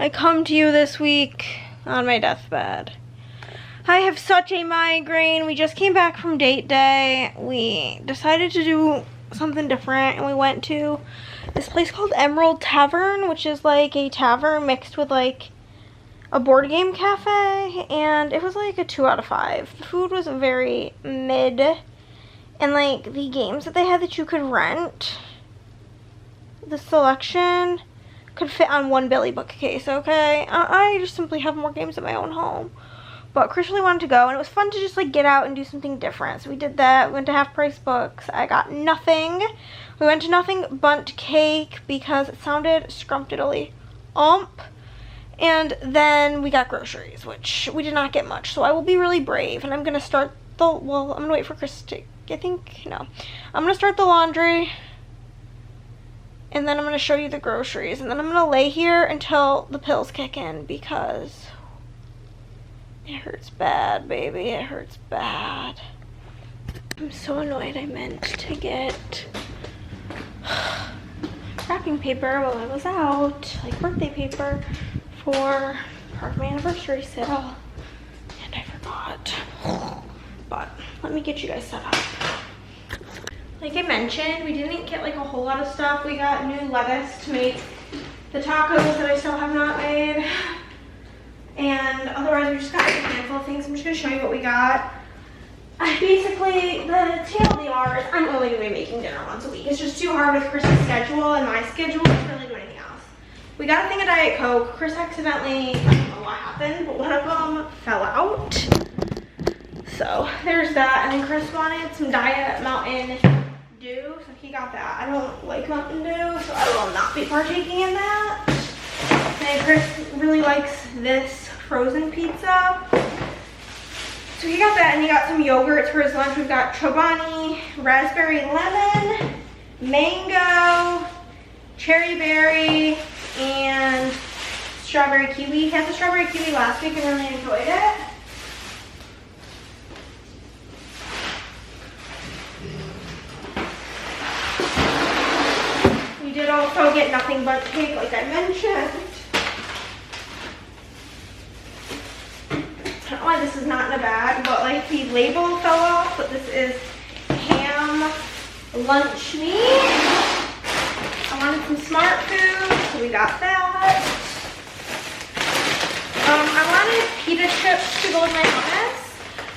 I come to you this week on my deathbed. I have such a migraine. We just came back from date day. We decided to do something different, and we went to this place called Emerald Tavern, which is like a tavern mixed with like a board game cafe, and it was like a 2 out of 5. The food was very mid, and like the games that they had that you could rent, the selection could fit on one Billy bookcase, okay? I just simply have more games at my own home. But Chris really wanted to go, and it was fun to just like get out and do something different. So we did that. We went to Half Price Books. I got nothing. We went to Nothing Bundt Cake because it sounded scrumptiddly And then we got groceries, which we did not get much. So I will be really brave, and I'm going to start the, well, I'm going to wait for Chris to, I'm going to start the laundry, and then I'm going to show you the groceries, and then I'm going to lay here until the pills kick in because it hurts bad, baby. It hurts bad. I'm so annoyed I meant to get wrapping paper while I was out, like birthday paper, for part of my anniversary sale, and I forgot. But let me get you guys set up. Like I mentioned, we didn't get like a whole lot of stuff. We got new lettuce to make the tacos that I still have not made. And otherwise we just got like a handful of things. I'm just gonna show you what we got. Basically, the TLDR is I'm only gonna be making dinner once a week. It's just too hard with Chris's schedule and my schedule to really do anything else. We got a thing of Diet Coke. Chris accidentally, I don't know what happened, but one of them fell out. So there's that. And then Chris wanted some Diet Mountain Dew, so he got that. I don't like Mountain Dew, so I will not be partaking in that. And Chris really likes this frozen pizza. So he got that, and he got some yogurts for his lunch. We've got Chobani, raspberry lemon, mango, cherry berry, and strawberry kiwi. He had the strawberry kiwi last week and really enjoyed it. We did also get Nothing Bundt Cake, like I mentioned. I don't know why this is not in a bag, but like the label fell off, but this is ham lunch meat. I wanted some smart food, so we got that. I wanted pita chips to go with my hummus.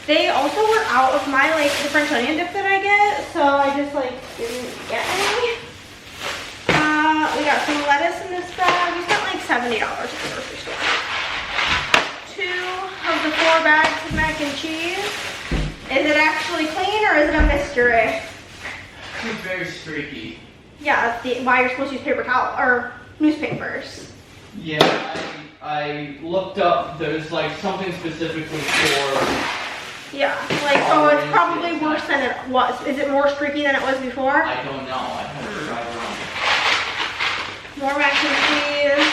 They also were out of my like the French onion dip that I get, so I just like didn't get any. We got some lettuce in this bag. We spent like $70 at the grocery store. 2 of the 4 bags of mac and cheese. Is it actually clean or is it a mystery? It's very streaky. Yeah, that's why you're supposed to use paper towel or newspapers. Yeah, I looked up. There's like something specifically for. Yeah, like oh, it's probably worse than it was. Is it more streaky than it was before? I don't know. I haven't tried around. More mac and cheese.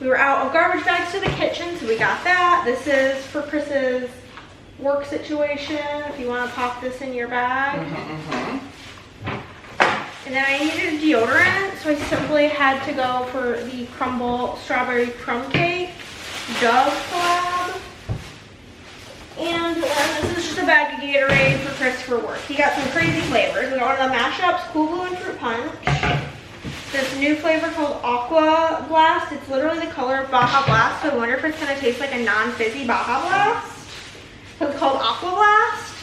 We were out of garbage bags to the kitchen, so we got that. This is for Chris's work situation, if you want to pop this in your bag. And then I needed deodorant, so I simply had to go for the Crumble Strawberry Crumb Cake Dove collab. And then this is just a bag of Gatorade for Chris for work. He got some crazy flavors. We got one of the mashups, Cool Blue and Fruit Punch. This new flavor called Aqua Blast. It's literally the color of Baja Blast, so I wonder if it's going to taste like a non-fizzy Baja Blast. So it's called Aqua Blast.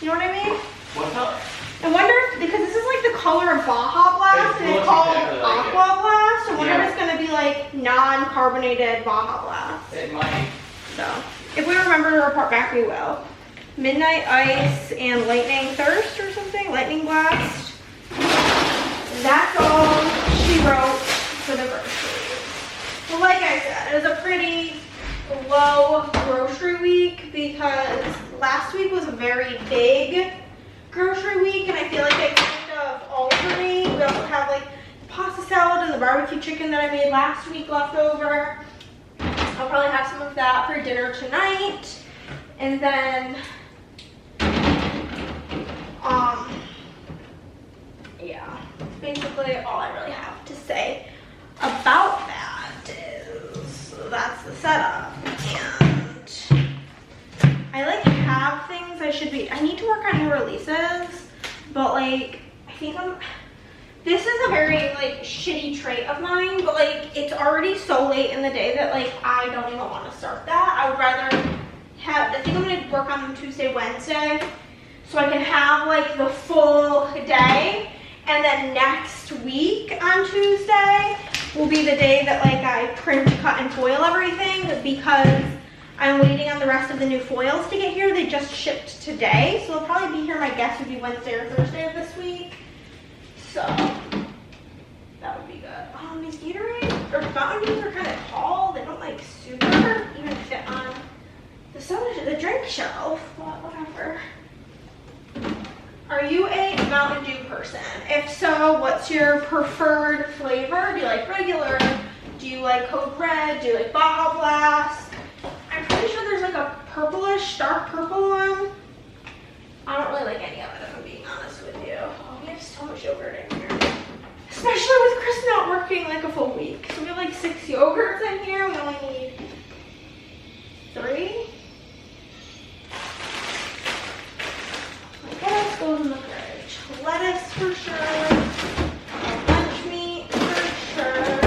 You know what I mean? What's up? I wonder if, because this is like the color of Baja Blast, and it's called exactly like Aqua Blast. I wonder Yeah. if it's going to be like non-carbonated Baja Blast. It might. So, if we remember to report back, we will. Midnight Ice and Lightning Thirst or something? Lightning Blast. That's all she wrote for the groceries. Well, like I said, it was a pretty low grocery week because last week was a very big grocery week, and I feel like I kind of alternate. We also have like the pasta salad and the barbecue chicken that I made last week left over. I'll probably have some of that for dinner tonight. And then, yeah, basically all I really have to say about that is that's the setup. And I like have things I need to work on new releases, but like, I think this is a very like shitty trait of mine, but like it's already so late in the day that like I don't even want to start that. I would rather I think I'm gonna work on them Tuesday, Wednesday, so I can have like the full day, and then next week on Tuesday will be the day that like I print, cut, and foil everything, because I'm waiting on the rest of the new foils to get here. They just shipped today, so they'll probably be here. My guess would be Wednesday or Thursday of this week. So that would be good. These Gatorade or Mountain Dews are kind of tall. They don't like super even fit on the drink shelf, but whatever. Are you a Mountain Dew person? If so, what's your preferred flavor? Do you like regular? Do you like Code Red? Do you like Baja Blast? I'm pretty sure there's like a purplish, dark purple one. I don't really like any of it, if I'm being honest with you. Oh, we have so much yogurt in here. Especially with Chris not working like a full week. So we have like 6 yogurts in here. We only need 3. What else goes in the fridge? Lettuce for sure. Lunch meat for sure.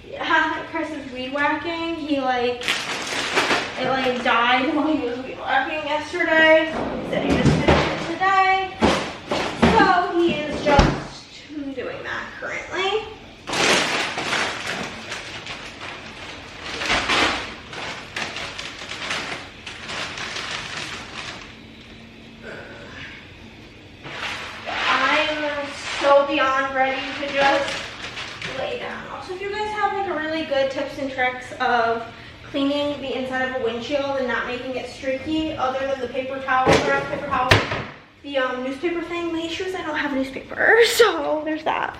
Yeah, Chris is weed whacking. It like died while he was weed whacking yesterday. He said he just finished it today. So he is just doing that currently. So beyond ready to just lay down. Also, if you guys have like a really good tips and tricks of cleaning the inside of a windshield and not making it streaky, other than the paper towel, the newspaper thing, my issue is I don't have newspaper, so there's that.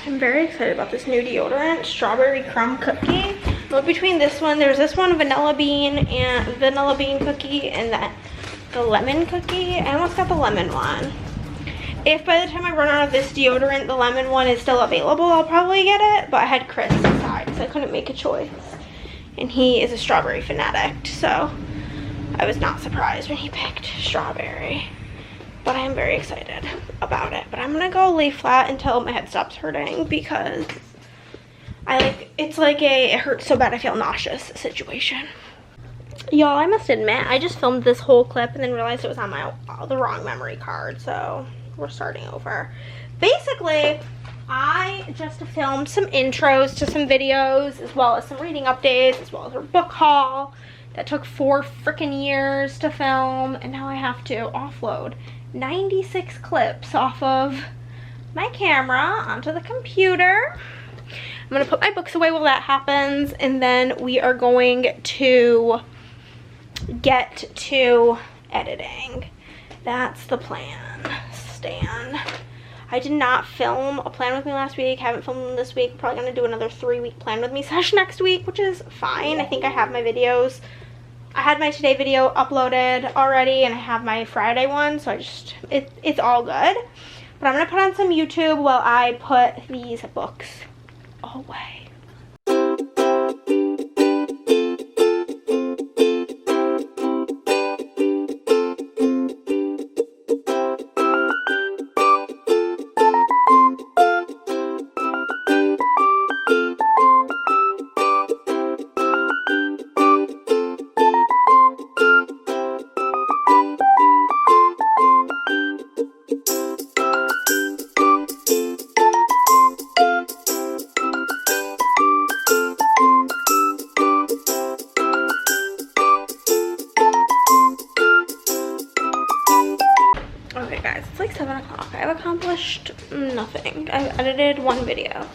I'm very excited about this new deodorant, Strawberry Crumb Cookie. Look, between this one, there's this one, vanilla bean cookie, and then the lemon cookie. I almost got the lemon one. If by the time I run out of this deodorant, the lemon one is still available, I'll probably get it. But I had Chris decide, so I couldn't make a choice. And he is a strawberry fanatic, so I was not surprised when he picked strawberry. But I am very excited about it. But I'm gonna go lay flat until my head stops hurting, because it hurts so bad I feel nauseous situation. Y'all, I must admit, I just filmed this whole clip and then realized it was on the wrong memory card, so we're starting over. Basically, I just filmed some intros to some videos, as well as some reading updates, as well as a book haul that took 4 freaking years to film, and now I have to offload 96 clips off of my camera onto the computer. I'm gonna put my books away while that happens, and then we are going to get to editing. That's the plan. Stan, I did not film a plan with me last week. Haven't filmed them this week. Probably gonna do another 3-week plan with me session next week, which is fine. I think I have my videos. I had my today video uploaded already, and I have my Friday one, so it's all good. But I'm gonna put on some YouTube while I put these books away. Okay guys, it's like 7 o'clock. I've accomplished nothing. I've edited one video.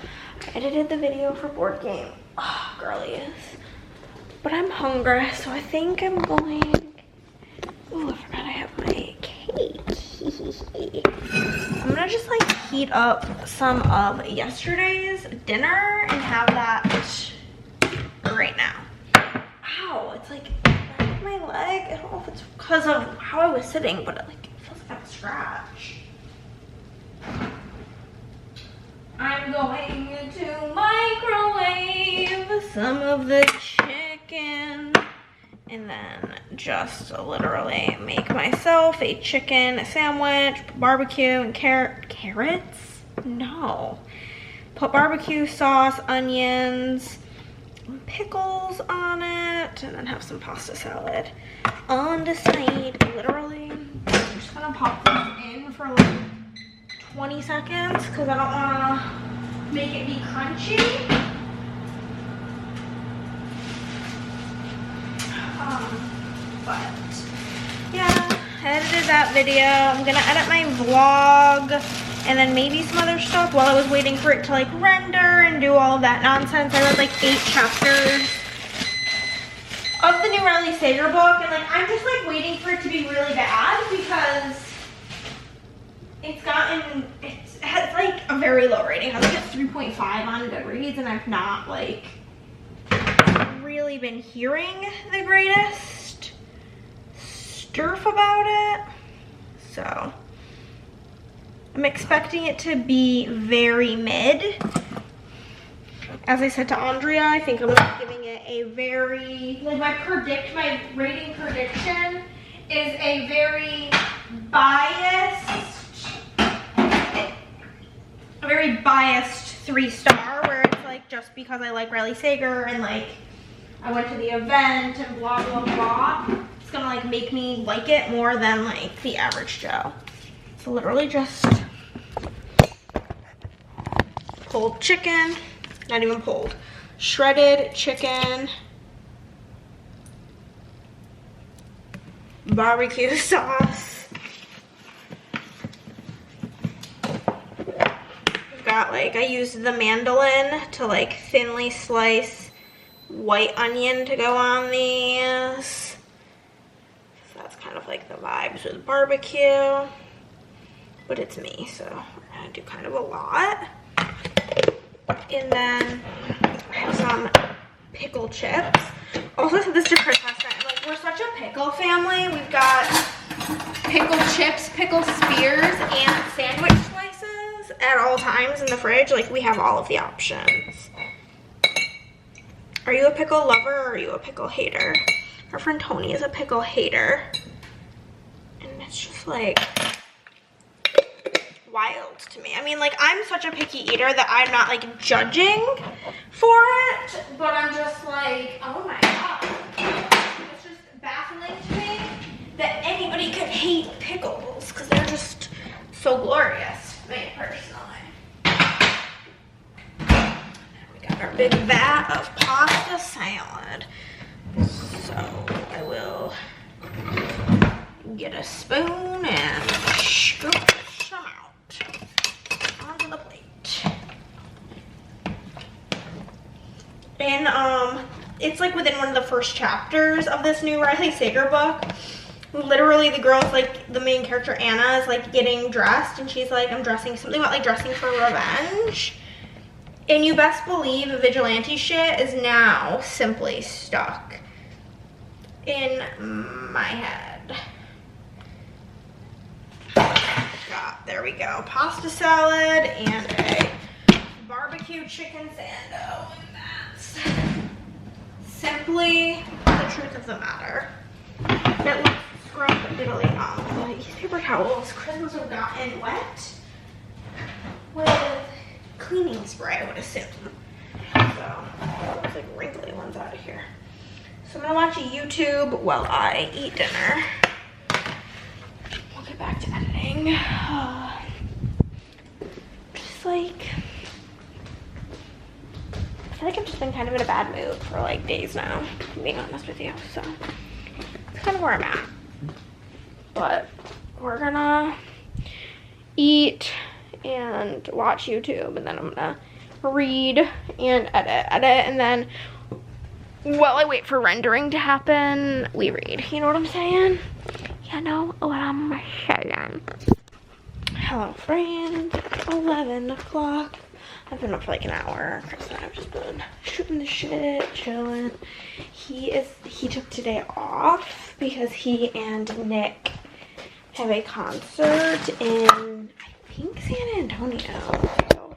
I edited the video for board game. Oh, girlies. But I'm hungry, so I think I'm going... Oh, I forgot I have my cake. I'm gonna just like heat up some of yesterday's dinner and have that right now. Ow, it's like my leg. I don't know if it's because of how I was sitting, but it feels like a scratch. I'm going to microwave some of the chicken and then just literally make myself a chicken sandwich, barbecue and carrots? No. Put barbecue sauce, onions, pickles on it, and then have some pasta salad on the side. Literally, I'm just gonna pop this in for like 20 seconds because I don't want to make it be crunchy. But yeah, I edited that video. I'm gonna edit my vlog and then maybe some other stuff while I was waiting for it to like render and do all of that nonsense. I read like 8 chapters of the new Riley Sager book, and like I'm just like waiting for it to be really bad because it has like a very low rating. I think it's 3.5 on Goodreads, and I've not like really been hearing the greatest stuff about it. So I'm expecting it to be very mid. As I said to Andrea, I think I'm gonna be giving it a very, like my rating prediction is a very biased 3-star, where it's like just because I like Riley Sager and like I went to the event and blah blah blah, it's gonna like make me like it more than like the average Joe. So literally just pulled chicken, not even pulled, shredded chicken, barbecue sauce. I've got like, I used the mandolin to like thinly slice white onion to go on these. So that's kind of like the vibes with barbecue, but it's me, so we're gonna do kind of a lot. And then I have some pickle chips. Also said this to Chris last night. Like, we're such a pickle family. We've got pickle chips, pickle spears, and sandwich slices at all times in the fridge. Like, we have all of the options. Are you a pickle lover or are you a pickle hater? Our friend Tony is a pickle hater. And it's just like wild to me. I mean, like, I'm such a picky eater that I'm not like judging for it, but I'm just like, oh my god, it's just baffling to me that anybody could hate pickles because they're just so glorious to me personally. We got our big vat of pasta salad, so I will get a spoon and scoop some out onto the plate. And it's like within one of the first chapters of this new Riley Sager book. Literally the girl's like, the main character Anna is like getting dressed and she's like, I'm dressing, something about like dressing for revenge. And you best believe vigilante shit is now simply stuck in my head. There we go, pasta salad and a barbecue chicken sando, and that's simply the truth of the matter. It looks scrumptious on these paper towels. Chris have gotten wet with cleaning spray, I would assume. So there's like wrinkly ones out of here. So I'm gonna watch YouTube while I eat dinner. We'll get back to editing. Just like, I feel like I've just been kind of in a bad mood for like days now, to be honest with you. So it's kind of where I'm at. But we're gonna eat and watch YouTube, and then I'm gonna read and edit, and then while I wait for rendering to happen, we read. You know what I'm saying? You know what I'm saying. Hello, friends. 11 o'clock. I've been up for like an hour. Chris and I have just been shooting the shit, chilling. He took today off because he and Nick have a concert in, I think, San Antonio. So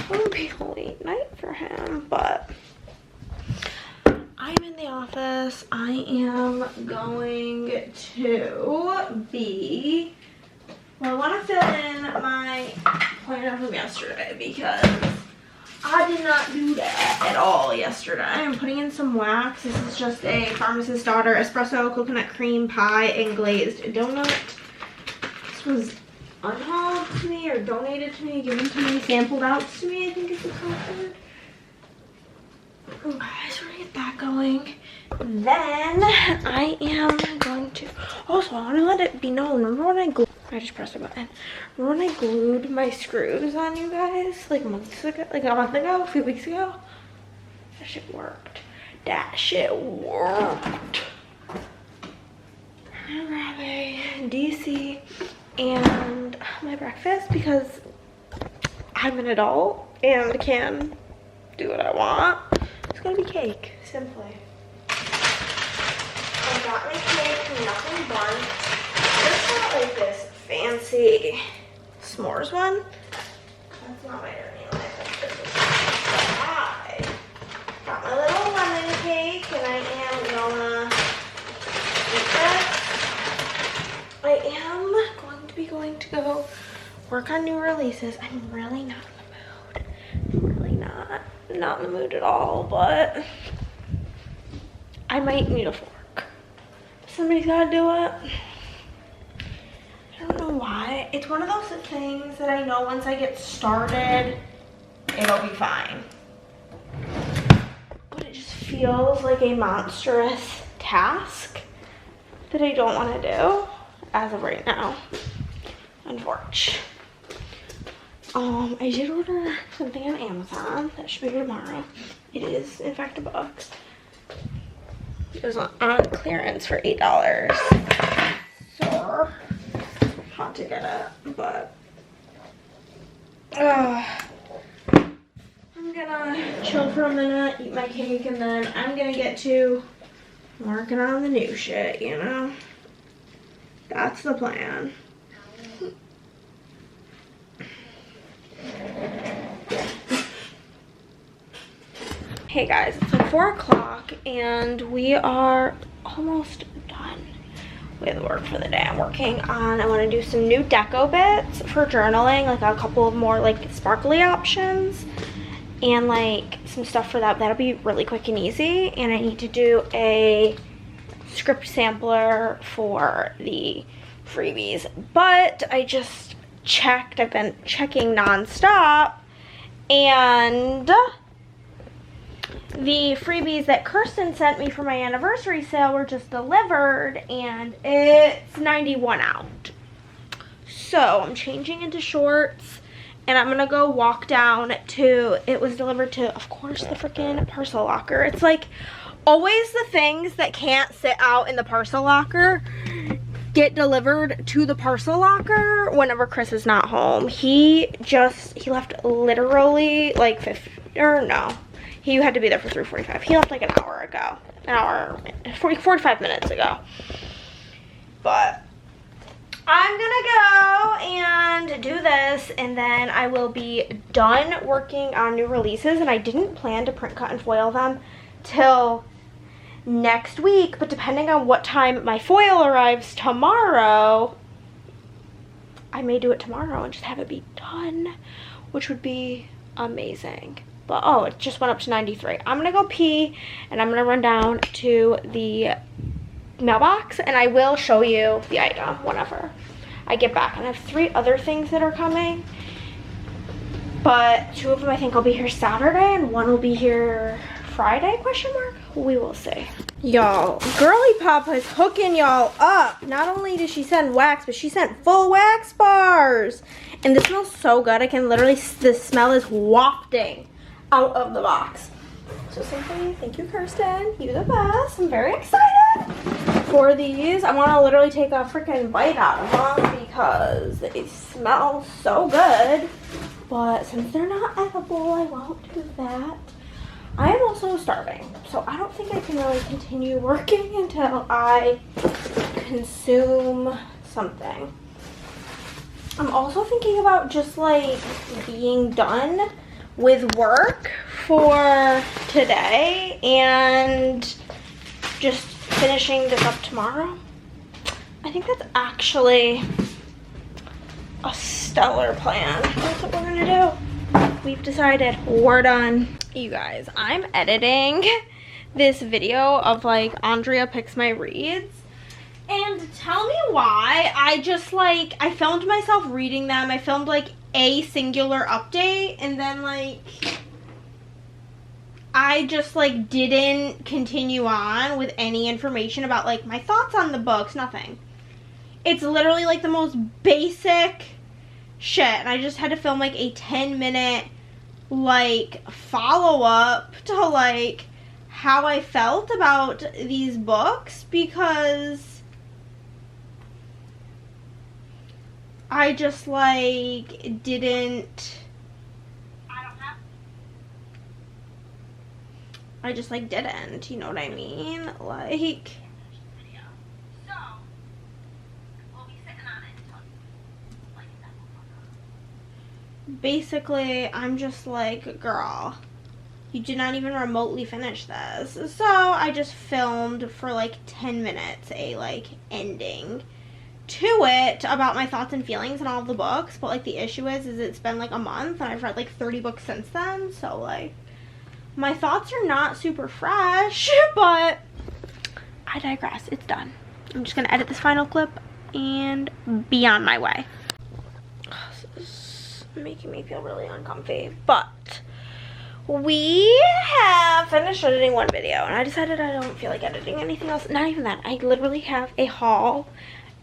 would be a late night for him, but I'm in the office. I am going to be, well, I want to fill in my planner from yesterday because I did not do that at all yesterday. I'm putting in some wax. This is just a Pharmacist's Daughter espresso, coconut cream pie, and glazed donut. This was unhauled to me or donated to me, given to me, sampled out to me, I think is the correct word. Okay, so we're gonna get that going. Then I am going to, also I want to let it be known, remember when I just pressed a button. Remember when I glued my screws on you guys like months ago, like a month ago, a few weeks ago? That shit worked. That shit worked. I'm gonna grab a DC and my breakfast because I'm an adult and can do what I want. It's gonna be cake, simply. I got my cake, nothing burnt. It's not like this fancy s'mores one. That's not my journey in life. This is I got my little lemon cake and I am gonna eat this. I am going to go work on new releases. I'm really not in the mood. Really not in the mood at all, but I might need a fork. Somebody's gotta do it. I don't know why. It's one of those things that I know once I get started, it'll be fine. But it just feels like a monstrous task that I don't want to do as of right now. Unfortunately. I did order something on Amazon that should be here tomorrow. It is, in fact, a box. It was on clearance for $8. So hard to get it, but I'm gonna chill for a minute, eat my cake, and then I'm gonna get to working on the new shit, you know? That's the plan. Hey guys, it's like 4 o'clock and we are almost done with work for the day. I'm working on, I want to do some new deco bits for journaling, like a couple of more like sparkly options and like some stuff for that. That'll be really quick and easy. And I need to do a script sampler for the freebies. But I just checked, I've been checking nonstop, and the freebies that Kirsten sent me for my anniversary sale were just delivered and it's 91 out. So I'm changing into shorts and I'm gonna go walk down to, it was delivered to, of course, the freaking parcel locker. It's like always the things that can't sit out in the parcel locker get delivered to the parcel locker whenever Chris is not home. He left literally like he had to be there for 3:45. He left like an hour ago. 45 minutes ago. But I'm gonna go and do this and then I will be done working on new releases. And I didn't plan to print, cut, and foil them till next week, but depending on what time my foil arrives tomorrow, I may do it tomorrow and just have it be done, which would be amazing. But oh, it just went up to 93. I'm gonna go pee and I'm gonna run down to the mailbox and I will show you the item whenever I get back. And I have 3 other things that are coming, but 2 of them I think will be here Saturday and 1 will be here Friday, question mark? We will see. Y'all, Girly Papa is hooking y'all up. Not only did she send wax, but she sent full wax bars. And this smells so good. I can literally, the smell is wafting out of the box. So simply, thank you, Kirsten. You the best. I'm very excited for these. I want to literally take a freaking bite out of them because they smell so good. But since they're not edible, I won't do that. I am also starving, so I don't think I can really continue working until I consume something. I'm also thinking about just like being done with work for today and just finishing this up tomorrow. I think that's actually a stellar plan. That's what we're gonna do. We've decided. We're done. You guys, I'm editing this video of like Andrea picks my reads. And tell me why I just like, I filmed myself reading them. I filmed like a singular update and then like I just like didn't continue on with any information about like my thoughts on the books, nothing. It's literally like the most basic shit and I just had to film like a 10-minute like follow-up to like how I felt about these books because I just like didn't, I just like didn't, you know what I mean? Like, basically I'm just like, girl, you did not even remotely finish this. So I just filmed for like 10 minutes a like ending to it about my thoughts and feelings and all of the books, but like the issue is it's been like a month and I've read like 30 books since then, so like my thoughts are not super fresh, but I digress. It's done. I'm just gonna edit this final clip and be on my way. This is making me feel really uncomfy, but we have finished editing one video and I decided I don't feel like editing anything else. Not even that. I literally have a haul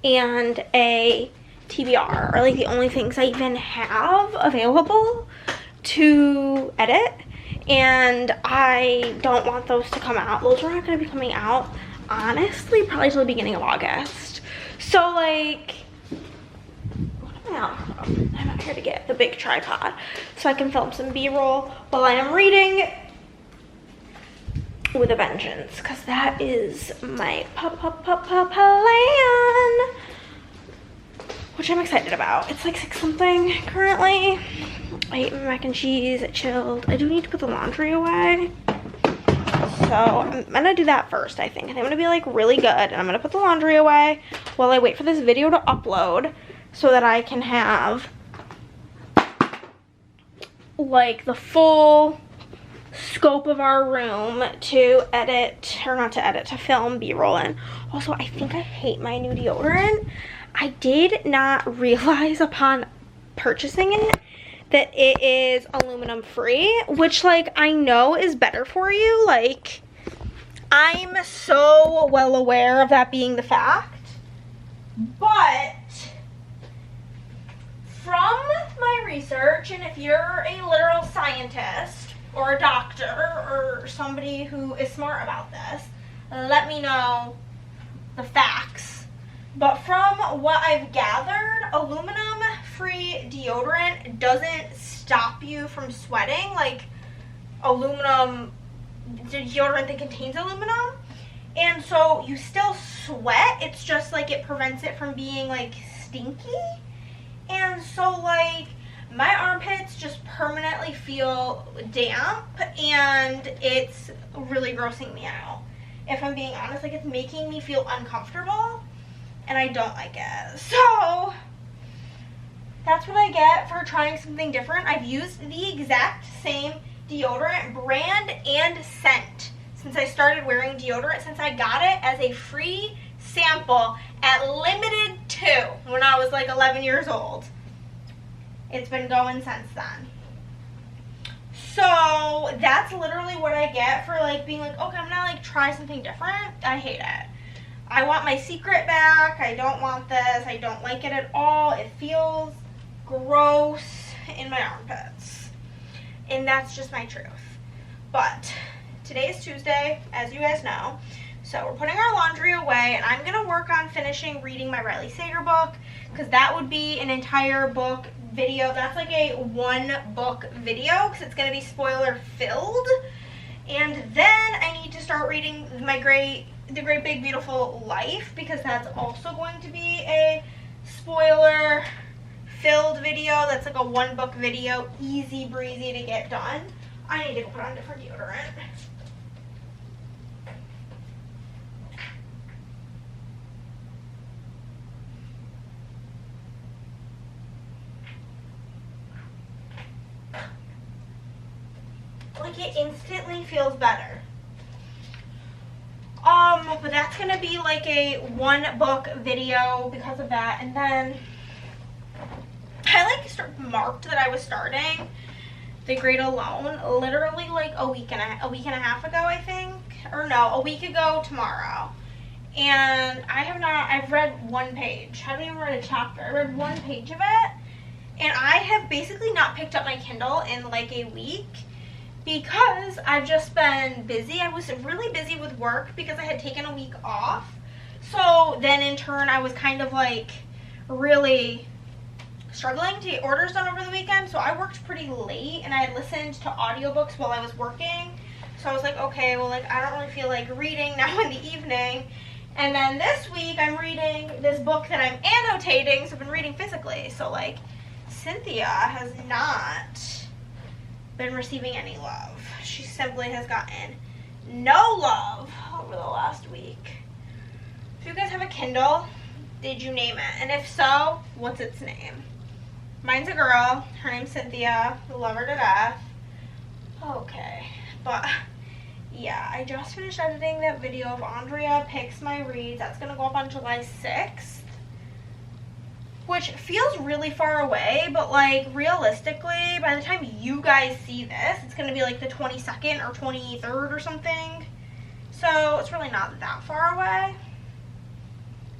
and a TBR are like the only things I even have available to edit, and I don't want those to come out. Those are not going to be coming out honestly probably till the beginning of August. So like, what am I out for? I'm out here to get the big tripod so I can film some b-roll while I am reading with a vengeance, because that is my plan, which I'm excited about. It's like 6 something currently. I ate my mac and cheese, it chilled. I do need to put the laundry away, so I'm gonna do that first. I think I'm gonna be like really good and I'm gonna put the laundry away while I wait for this video to upload so that I can have like the full scope of our room to edit, or not to edit, to film b-roll in. Also, I think I hate my new deodorant. I did not realize upon purchasing it that it is aluminum free, which like I know is better for you. Like, I'm so well aware of that being the fact, but from my research, and if you're a literal scientist or a doctor or somebody who is smart about this, let me know the facts. But from what I've gathered, aluminum free deodorant doesn't stop you from sweating like aluminum deodorant that contains aluminum, and so you still sweat. It's just like it prevents it from being like stinky. And so like my armpits just permanently feel damp and it's really grossing me out. If I'm being honest, like it's making me feel uncomfortable and I don't like it. So that's what I get for trying something different. I've used the exact same deodorant brand and scent since I started wearing deodorant, since I got it as a free sample at Limited 2 when I was like 11 years old. It's been going since then. So that's literally what I get for like being like, okay, I'm gonna like try something different. I hate it. I want my secret back. I don't want this. I don't like it at all. It feels gross in my armpits. And that's just my truth. But today is Tuesday, as you guys know. So we're putting our laundry away and I'm gonna work on finishing reading my Riley Sager book, because that would be an entire book video. That's like a 1 book video because it's gonna be spoiler filled. And then I need to start reading The Great Big Beautiful Life, because that's also going to be a spoiler filled video that's like a one book video, easy breezy to get done. I need to put on different deodorant. Like, it instantly feels better. But that's gonna be like a one book video because of that. And then I like marked that I was starting the grade alone literally like a week and a half ago, I think, or no, a week ago tomorrow. And I've read one page. I haven't even read a chapter. I read one page of it, and I have basically not picked up my Kindle in like a week because I've just been busy. I was really busy with work because I had taken a week off. So then in turn, I was kind of like really struggling to get orders done over the weekend. So I worked pretty late, and I had listened to audiobooks while I was working. So I was like, okay, well, like, I don't really feel like reading now in the evening. And then this week I'm reading this book that I'm annotating, so I've been reading physically. So like, Cynthia has not been receiving any love. She simply has gotten no love over the last week. If you guys have a Kindle, did you name it? And if so, what's its name? Mine's a girl. Her name's Cynthia. I love her to death. Okay, but yeah, I just finished editing that video of Andrea Picks My Reads. That's gonna go up on July 6th. Which feels really far away, but like realistically, by the time you guys see this, it's gonna be like the 22nd or 23rd or something. So it's really not that far away.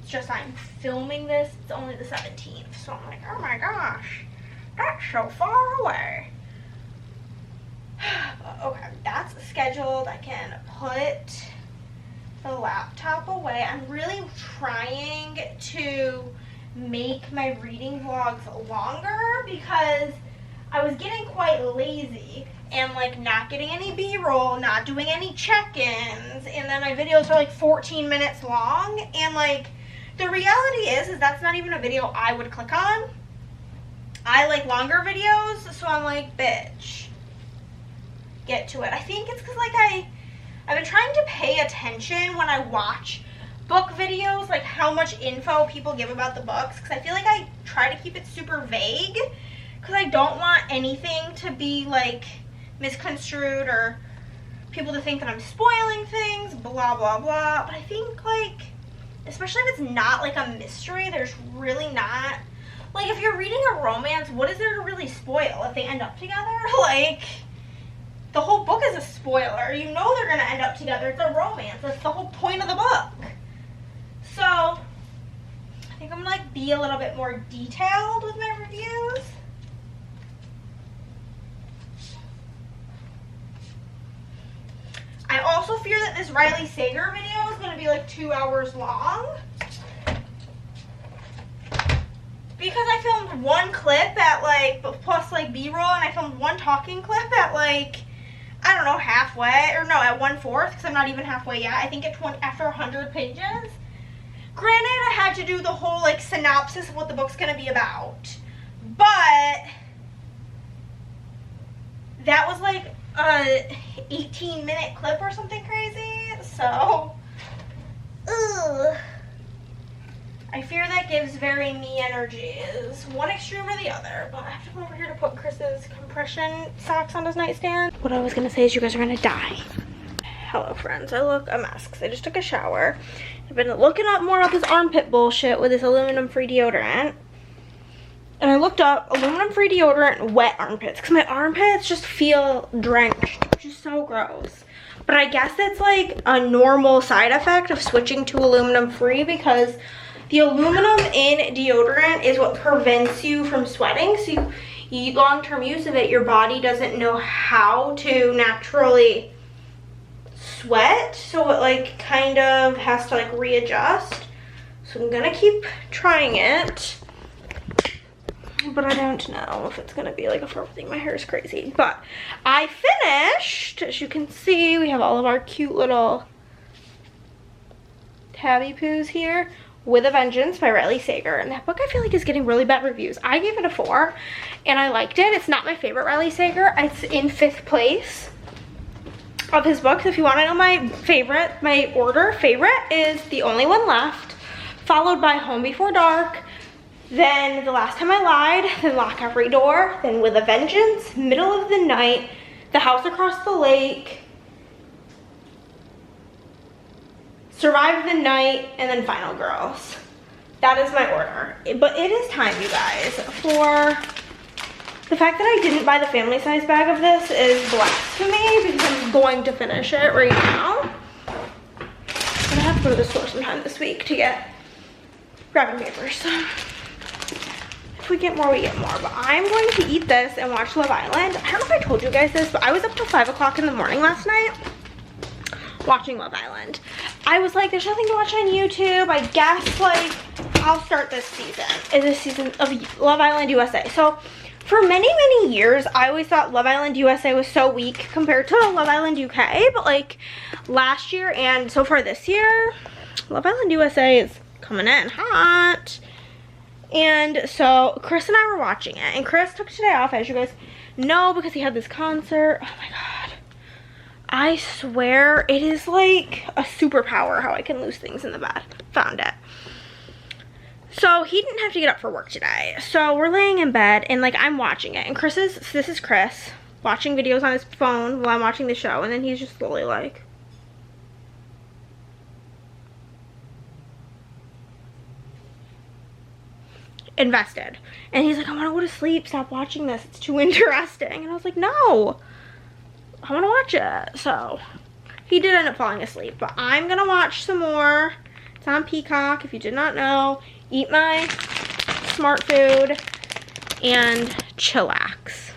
It's just I'm filming this, it's only the 17th. So I'm like, oh my gosh, that's so far away. Okay, that's scheduled. I can put the laptop away. I'm really trying to make my reading vlogs longer because I was getting quite lazy and like not getting any B-roll, not doing any check-ins, and then my videos are like 14 minutes long, and like the reality is that's not even a video I would click on. I like longer videos, so I'm like, bitch, get to it. I think it's because like I've been trying to pay attention when I watch book videos, like how much info people give about the books, because I feel like I try to keep it super vague because I don't want anything to be like misconstrued or people to think that I'm spoiling things, blah blah blah. But I think like, especially if it's not like a mystery, there's really not, like if you're reading a romance, what is there to really spoil if they end up together? Like, the whole book is a spoiler. You know they're gonna end up together. It's a romance. That's the whole point of the book. So, I think I'm gonna like be a little bit more detailed with my reviews. I also fear that this Riley Sager video is gonna be like 2 hours long. Because I filmed one clip at like, plus like B-roll, and I filmed one talking clip at like, I don't know, halfway, or no, at 1/4, because I'm not even halfway yet. I think after 100 pages. Granted, I had to do the whole like synopsis of what the book's gonna be about, but that was like a 18-minute clip or something crazy. So, ugh. I fear that gives very me energies, one extreme or the other. But I have to come over here to put Chris's compression socks on his nightstand. What I was gonna say is you guys are gonna die. Hello friends, I look a mess because I just took a shower. I've been looking up more of this armpit bullshit with this aluminum-free deodorant. And I looked up aluminum-free deodorant wet armpits because my armpits just feel drenched, which is so gross. But I guess it's like a normal side effect of switching to aluminum-free because the aluminum in deodorant is what prevents you from sweating. So you long-term use of it, your body doesn't know how to naturally sweat, so it like kind of has to like readjust. So I'm gonna keep trying it, but I don't know if it's gonna be like a forever thing. My hair is crazy, but I finished. As you can see, we have all of our cute little tabby poos here With a Vengeance by Riley Sager. And that book I feel like is getting really bad reviews. I gave it a 4 and I liked it. It's not my favorite Riley Sager. It's in 5th place of his books. If you want to know my favorite, my order favorite is The Only One Left, followed by Home Before Dark, then The Last Time I Lied, then Lock Every Door, then With a Vengeance, Middle of the Night, The House Across the Lake, Survive the Night, and then Final Girls. That is my order. But it is time, you guys, for the fact that I didn't buy the family size bag of this is blasphemy because I'm going to finish it right now. But I have to go to the store sometime this week to get wrapping papers. If we get more, we get more. But I'm going to eat this and watch Love Island. I don't know if I told you guys this, but I was up till 5 o'clock in the morning last night watching Love Island. I was like, there's nothing to watch on YouTube. I guess, like, I'll start this season of Love Island USA. So for many, many years, I always thought Love Island USA was so weak compared to Love Island UK. But like last year and so far this year, Love Island USA is coming in hot. And so Chris and I were watching it. And Chris took today off, as you guys know, because he had this concert. Oh my God. I swear it is like a superpower how I can lose things in the bed. Found it. So he didn't have to get up for work today. So we're laying in bed and like I'm watching it. And this is Chris watching videos on his phone while I'm watching the show. And then he's just slowly like, invested. And he's like, I want to go to sleep. Stop watching this. It's too interesting. And I was like, no, I want to watch it. So he did end up falling asleep. But I'm going to watch some more. It's on Peacock, if you did not know. Eat my smart food and chillax.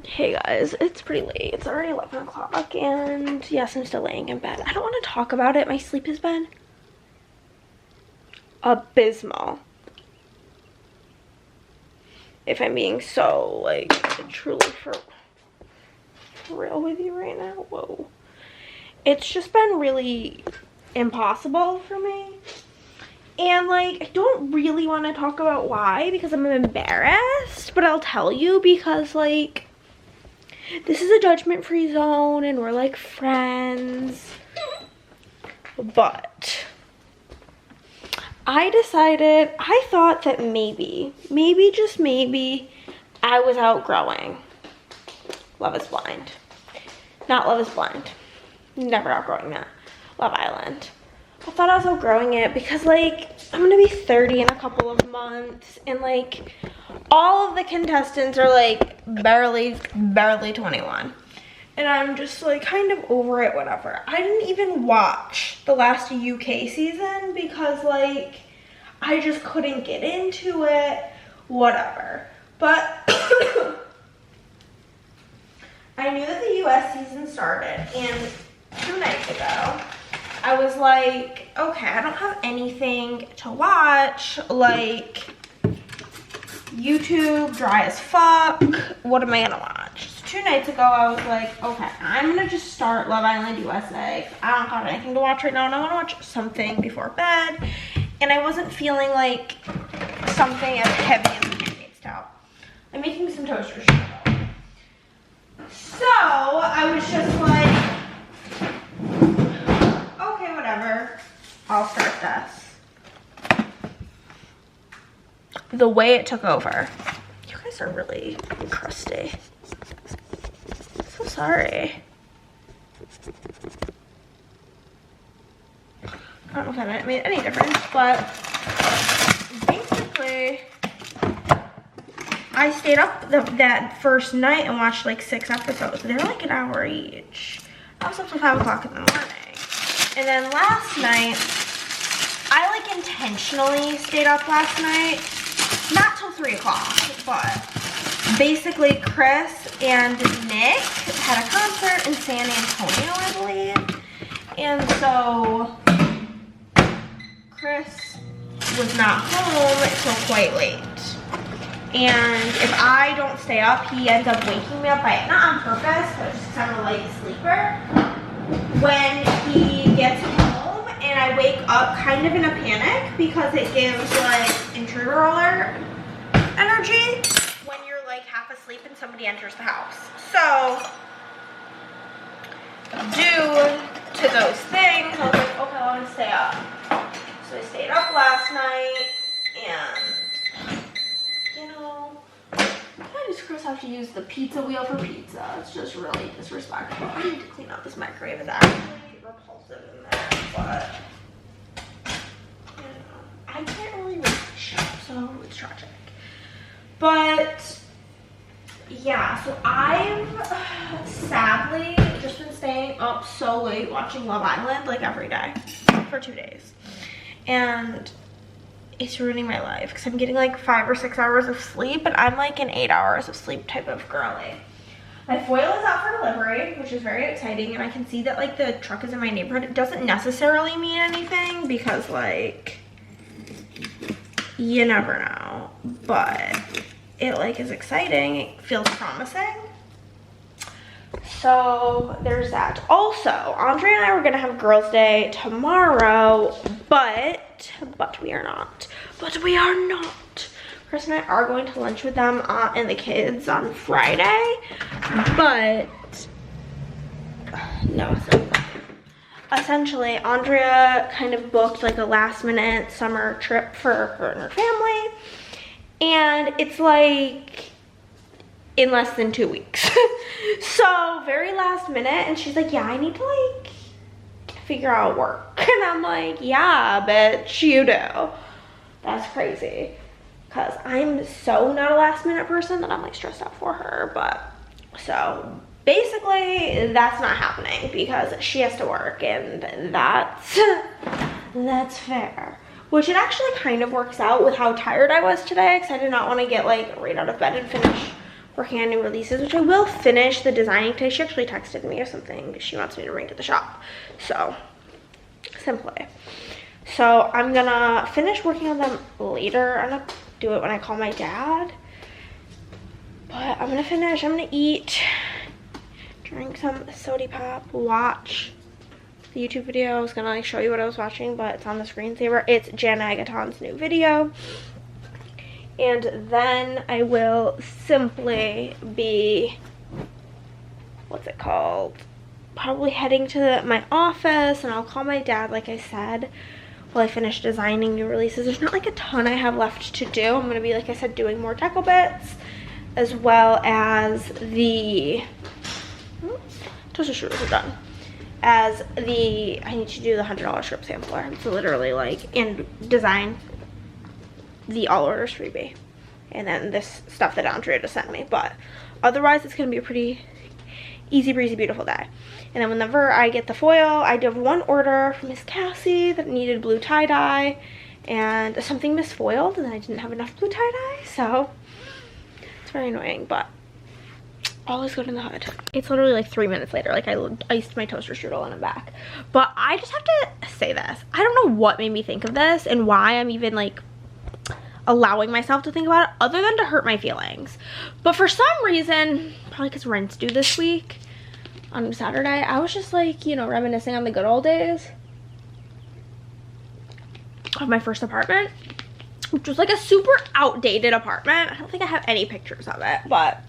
Hey guys, it's pretty late. It's already 11 o'clock and yes, I'm still laying in bed. I don't want to talk about it. My sleep has been abysmal. If I'm being so like truly for real with you right now. Whoa. It's just been really impossible for me. And like, I don't really want to talk about why because I'm embarrassed, but I'll tell you because like, this is a judgment-free zone and we're like friends. But I decided, I thought that maybe, just maybe, I was outgrowing Love is Blind. Not Love is Blind. Never outgrowing that. Love Island. I thought I was outgrowing it because like I'm gonna be 30 in a couple of months and like all of the contestants are like barely 21 and I'm just like kind of over it, whatever. I didn't even watch the last UK season because like I just couldn't get into it, whatever. But I knew that the US season started and 2 nights ago I was like, okay, I don't have anything to watch, like, YouTube, dry as fuck, what am I gonna watch? So 2 nights ago, I was like, okay, I'm gonna just start Love Island USA. I don't have anything to watch right now, and I wanna watch something before bed, and I wasn't feeling like something as heavy as The Handmaid's Tale. I'm making some toaster strudel. So, I was just like, whatever, I'll start this. The way it took over. You guys are really crusty. So sorry. I don't know if that made any difference, but basically, I stayed up that first night and watched like 6 episodes. They're like an hour each. I was up till 5 o'clock in the morning. And then last night, I like intentionally stayed up last night, not till 3 o'clock, but basically Chris and Nick had a concert in San Antonio, I believe. And so Chris was not home until quite late. And if I don't stay up, he ends up waking me up by, not on purpose, but just because I'm a light sleeper. When he gets home and I wake up kind of in a panic because it gives like intruder alert energy when you're like half asleep and somebody enters the house. So due to those things, I was like, okay, I want to stay up. So I stayed up last night, and you know, I just gross have to use the pizza wheel for pizza. It's just really disrespectful. I need to clean out this microwave. It's actually repulsive in there, but you know, I can't really reach, so it's tragic. But yeah, so I've sadly just been staying up so late watching Love Island like every day for 2 days, and it's ruining my life because I'm getting like 5 or 6 hours of sleep, and I'm like an 8 hours of sleep type of girly. My foil is out for delivery, which is very exciting, and I can see that like the truck is in my neighborhood. It doesn't necessarily mean anything because like you never know, but it like is exciting. It feels promising. So there's that. Also, Andre and I were gonna have girls' day tomorrow, but we are not. We are not. Chris and I are going to lunch with them and the kids on Friday, but no. So essentially, Andrea kind of booked like a last-minute summer trip for her and her family, and it's like in less than 2 weeks. So very last minute, and she's like, yeah, I need to like figure out work. And I'm like, yeah, bitch, you do. That's crazy, because I'm so not a last minute person that I'm like stressed out for her. But so basically that's not happening because she has to work, and that's fair. Which it actually kind of works out with how tired I was today, because I did not want to get like right out of bed and finish working on new releases, which I will finish the designing today. She actually texted me or something. She wants me to bring to the shop. So simply. So I'm gonna finish working on them later. I'm gonna do it when I call my dad. But I'm gonna finish. I'm gonna eat, drink some soda pop, watch the YouTube video. I was gonna like show you what I was watching, but it's on the screensaver. It's Jan Agaton's new video. And then I will simply be, what's it called? Probably heading to my office, and I'll call my dad, like I said, while I finish designing new releases. There's not like a ton I have left to do. I'm gonna be, like I said, doing more Techo bits, as well as the toaster shooters are done. I need to do the $100 script sampler. It's literally like, and design the all orders freebie, and then this stuff that Andrea just sent me. But otherwise it's gonna be a pretty easy breezy beautiful day. And then whenever I get the foil, I do have one order from Miss Cassie that needed blue tie-dye and something misfoiled, and I didn't have enough blue tie-dye, so it's very annoying, but all is good in the hood. It's literally like 3 minutes later. Like I iced my toaster strudel and I'm back. But I just have to say this. I don't know what made me think of this and why I'm even like allowing myself to think about it, other than to hurt my feelings. But for some reason, probably because rent's due this week on Saturday, I was just like, you know, reminiscing on the good old days of my first apartment, which was like a super outdated apartment. I don't think I have any pictures of it, but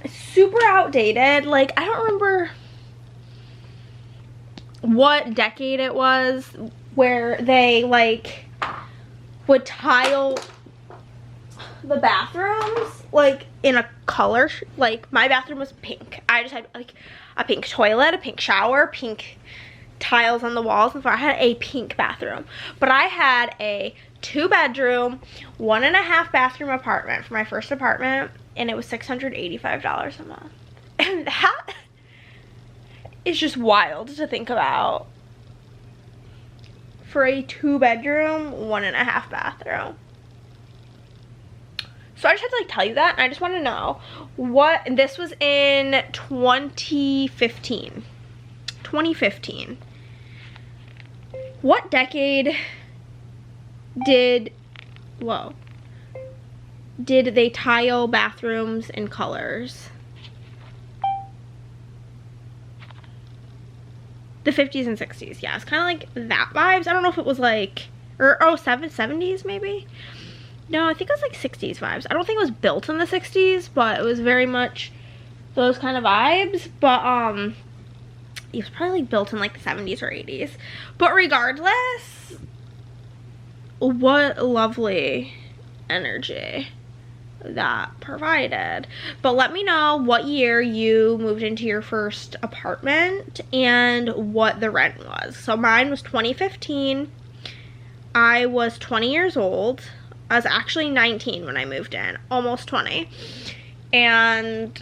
it's super outdated. Like, I don't remember what decade it was where they like would tile the bathrooms like in a color. Like my bathroom was pink. I just had like a pink toilet, a pink shower, pink tiles on the walls, and so I had a pink bathroom. But I had a 2-bedroom, 1.5 bathroom apartment for my first apartment, and it was $685 a month. And that is just wild to think about. For a 2-bedroom, 1.5 bathroom. So I just had to like tell you that, and I just want to know what, this was in 2015. 2015. What decade did they tile bathrooms in colors? The 50s and 60s, yeah. It's kind of like that vibes. I don't know if it was like, or 70s maybe? No, I think it was like 60s vibes. I don't think it was built in the 60s, but it was very much those kind of vibes. But it was probably like built in like the 70s or 80s. But regardless, what lovely energy that provided. But let me know what year you moved into your first apartment and what the rent was. So mine was 2015. I was 20 years old. I was actually 19 when I moved in, almost 20. And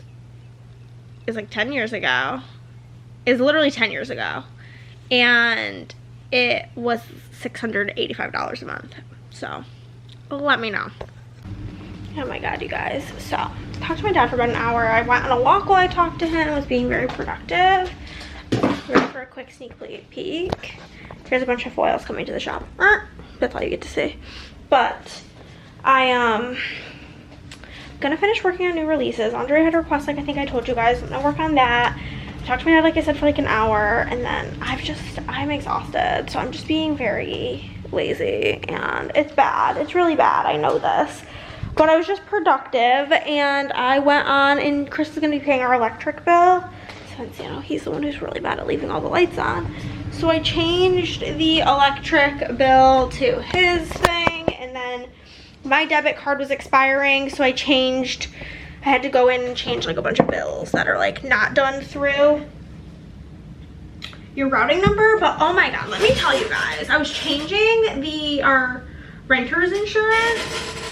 it's like 10 years ago. It's literally 10 years ago. And it was $685 a month. So let me know. Oh my god, you guys. So talked to my dad for about an hour. I went on a walk while I talked to him. I was being very productive. Ready for a quick sneak peek. Here's a bunch of foils coming to the shop. That's all you get to see. But I gonna finish working on new releases. Andre had requests, like I think I told you guys. I'm gonna work on that. I talked to my dad, like I said, for like an hour, and then I'm exhausted, so I'm just being very lazy, and it's bad. It's really bad. I know this. But I was just productive, and I went on, and Chris is going to be paying our electric bill. Since, you know, he's the one who's really bad at leaving all the lights on. So I changed the electric bill to his thing, and then my debit card was expiring, so I had to go in and change like a bunch of bills that are like not done through your routing number. But oh my god, let me tell you guys, I was changing our renter's insurance,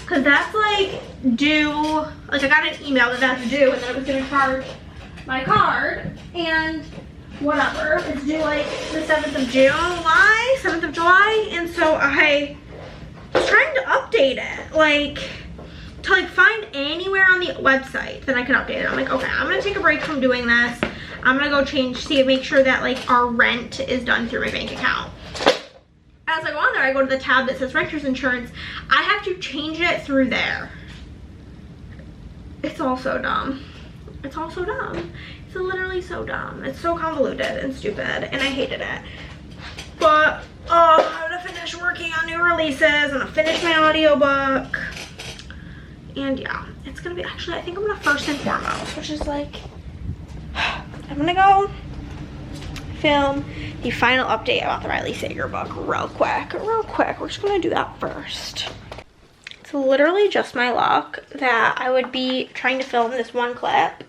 because that's like due, like I got an email that that's due, and then it was gonna charge my card, and whatever, it's due like the 7th of July, and so I was trying to update it, like to like find anywhere on the website that I could update it. I'm like, okay, I'm gonna take a break from doing this. I'm gonna go make sure that like our rent is done through my bank account. As I go on there, I go to the tab that says renter's insurance. I have to change it through there. It's all so dumb. It's all so dumb. It's literally so dumb. It's so convoluted and stupid, and I hated it. But I'm gonna finish working on new releases. I'm gonna finish my audiobook. And yeah, it's gonna be, actually, I think I'm gonna first and foremost, which is like, I'm gonna go film the final update about the Riley Sager book real quick. We're just gonna do that first. It's literally just my luck that I would be trying to film this one clip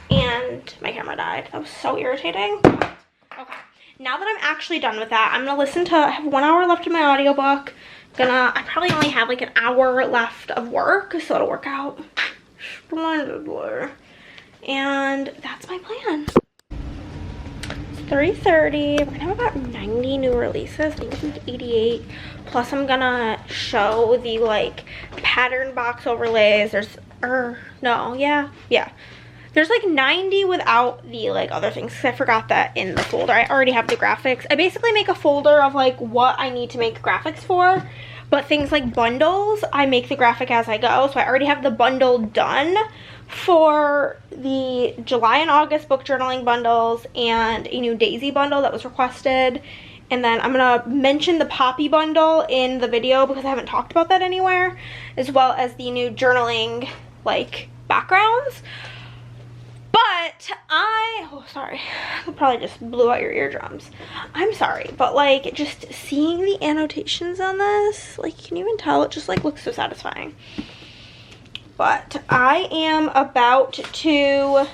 and my camera died. That was so irritating. Okay, now that I'm actually done with that, I'm gonna I have 1 hour left in my audiobook. I probably only have like an hour left of work, so it'll work out splendidly. And that's my plan. 3:30. We're gonna have about 90 new releases. I think it's like 88. Plus I'm gonna show the like pattern box overlays. There's there's like 90 without the like other things, because I forgot that in the folder. I already have the graphics. I basically make a folder of like what I need to make graphics for, but things like bundles, I make the graphic as I go. So I already have the bundle done for the July and August book journaling bundles, and a new Daisy bundle that was requested. And then I'm gonna mention the Poppy bundle in the video because I haven't talked about that anywhere, as well as the new journaling like backgrounds. But sorry, I probably just blew out your eardrums. I'm sorry, but like just seeing the annotations on this, like, can you even tell? It just like looks so satisfying. But I am about to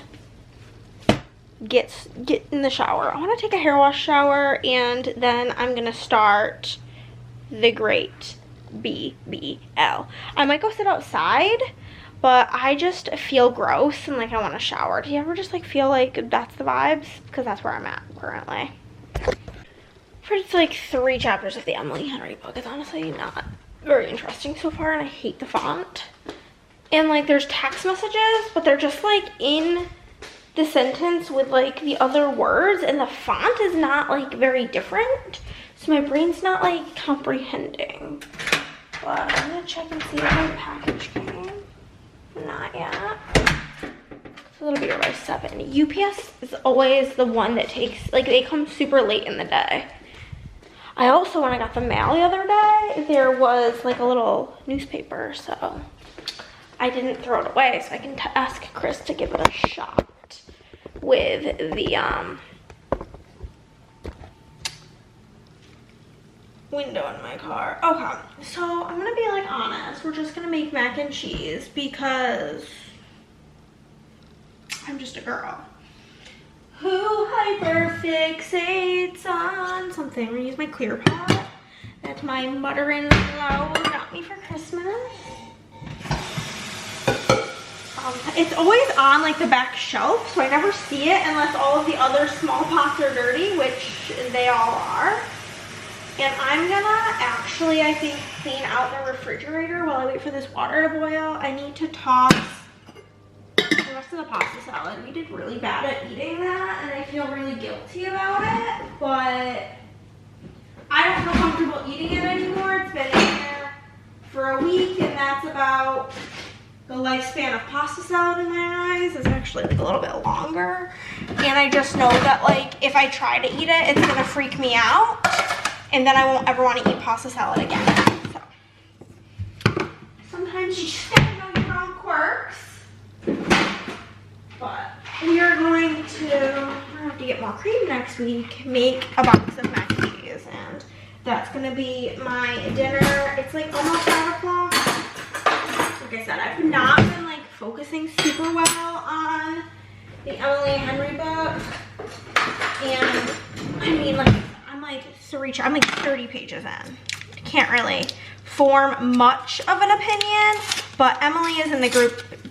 get in the shower. I want to take a hair wash shower, and then I'm gonna start the great BBL. I might go sit outside, but I just feel gross and like I want to shower. Do you ever just like feel like that's the vibes? Because that's where I'm at currently. For it's like 3 chapters of the Emily Henry book. It's honestly not very interesting so far, and I hate the font. And like there's text messages, but they're just like in the sentence with like the other words, and the font is not like very different. So my brain's not like comprehending. But I'm gonna check and see if my package came. Not yet. So it'll be here by 7. UPS is always the one that takes, like, they come super late in the day. I also, when I got the mail the other day, there was like a little newspaper, so I didn't throw it away, so I can ask Chris to give it a shot with the window in my car. Okay, so I'm gonna be like honest. We're just gonna make mac and cheese because I'm just a girl who hyperfixates on something. I'm gonna use my clear pot that my mother-in-law got me for Christmas. It's always on like the back shelf, so I never see it unless all of the other small pots are dirty, which they all are. And I'm gonna actually, I think, clean out the refrigerator while I wait for this water to boil. I need to toss the rest of the pasta salad. We did really bad at eating that, and I feel really guilty about it, but I don't feel comfortable eating it anymore. It's been in there for a week, and that's about the lifespan of pasta salad in my eyes. Is actually like a little bit longer, and I just know that like if I try to eat it, it's gonna freak me out, and then I won't ever want to eat pasta salad again. So sometimes you just gotta know your own quirks. But we are going to, we're gonna have to get more cream next week, make a box of mac and cheese, and that's gonna be my dinner. It's like almost 5 o'clock. Like I said, I've not been like focusing super well on the Emily Henry book, and I mean like, I'm like 30 pages in. I can't really form much of an opinion, but Emily is in the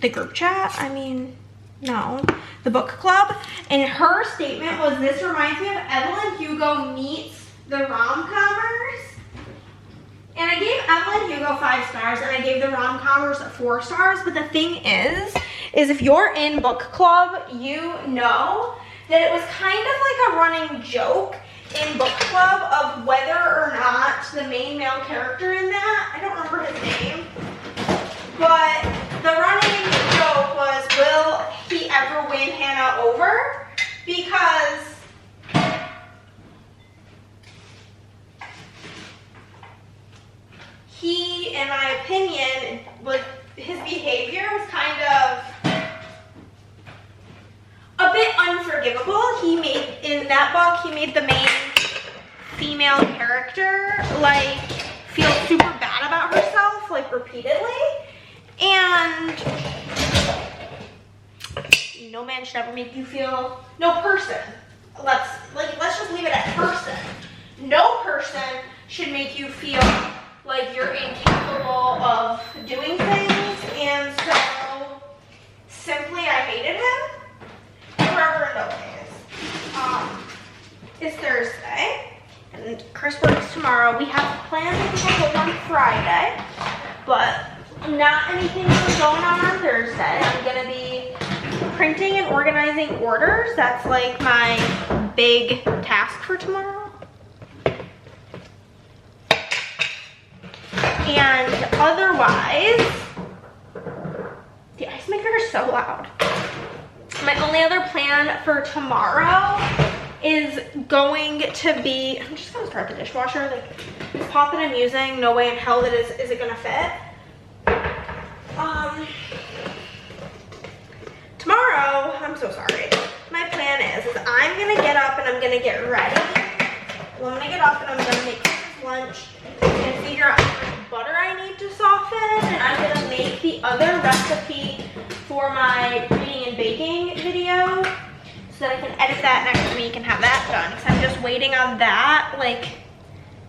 group chat. I mean, no, the book club, and her statement was, this reminds me of Evelyn Hugo meets the rom-comers. And I gave Evelyn Hugo 5 stars, and I gave the rom-comers 4 stars, but the thing is if you're in book club, you know that it was kind of like a running joke in book club of whether or not the main male character in that, I don't remember his name, but the running joke was, will he ever win Hannah over? Because he, in my opinion, his behavior was kind of a bit unforgivable. In that book, he made the main female character like feel super bad about herself, like repeatedly. And no man should ever make you feel, no person, let's just leave it at person. No person should make you feel like you're incapable of doing things, and so simply I hated him forever and always. It's Thursday, and Chris works tomorrow. We have plans to go home on Friday, but not anything really going on Thursday. I'm gonna be printing and organizing orders. That's like my big task for tomorrow. And otherwise, the ice maker is so loud. My only other plan for tomorrow is going to be, I'm just gonna start the dishwasher. Like, this pot that I'm using, no way in hell that is it gonna fit. Tomorrow, I'm so sorry. My plan is I'm gonna get up and I'm gonna get ready. Well, I'm gonna get up and I'm gonna make lunch and figure out how much butter I need to soften, and I'm gonna make the other recipe for my reading and baking video so that I can edit that next week and have that done, because I'm just waiting on that, like,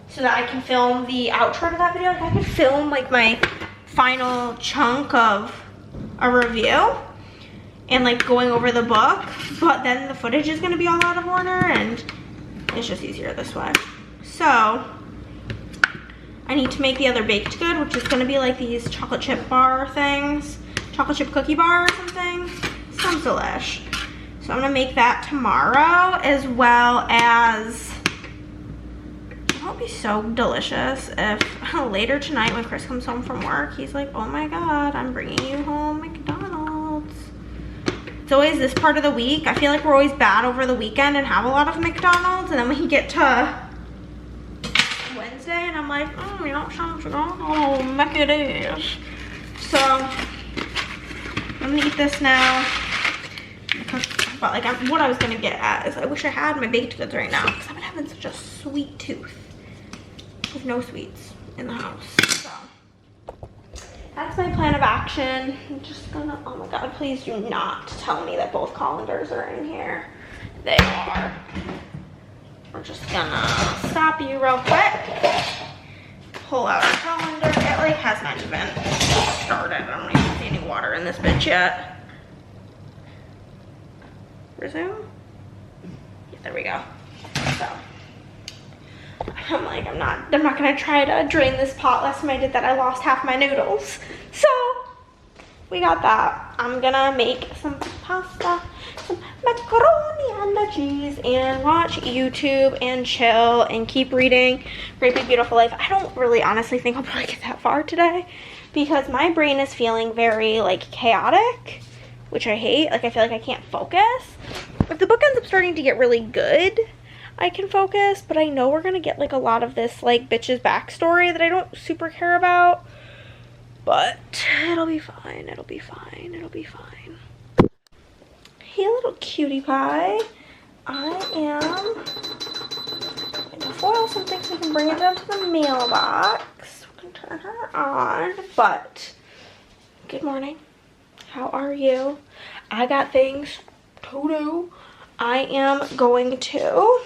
so that I can film the outro to that video. Like, I could film like my final chunk of a review and like going over the book, but then the footage is gonna be all out of order, and it's just easier this way. So I need to make the other baked good, which is gonna be like these chocolate chip bar things, chocolate chip cookie bar or something. Sounds delish. So I'm gonna make that tomorrow, as well as, it would be so delicious if later tonight when Chris comes home from work, he's like, oh my God, I'm bringing you home McDonald's. It's always this part of the week. I feel like we're always bad over the weekend and have a lot of McDonald's, and then we get to Wednesday and I'm like, oh, you know, sounds good. Oh, make it is. So I'm gonna eat this now. But like, what I was gonna get at is I wish I had my baked goods right now because I've been having such a sweet tooth with no sweets in the house. So that's my plan of action. I'm just gonna, oh my God, please do not tell me that both colanders are in here. They are. We're just gonna stop you real quick. Pull out our colander. It like has not even started. I don't even see any water in this bitch yet. Resume? Yeah, there we go. So I'm like, I'm not gonna try to drain this pot. Last time I did that, I lost half my noodles. So we got that. I'm gonna make some pasta, some macaroni and cheese, and watch YouTube and chill and keep reading Great Big Beautiful Life. I don't really honestly think I'll probably get that far today because my brain is feeling very like chaotic, which I hate. Like, I feel like I can't focus. If the book ends up starting to get really good, I can focus, but I know we're gonna get like a lot of this like bitch's backstory that I don't super care about. But it'll be fine, it'll be fine, it'll be fine. Hey, little cutie pie. I am going to foil something so we can bring it down to the mailbox. We can turn her on, but good morning. How are you? I got things to do. I am going to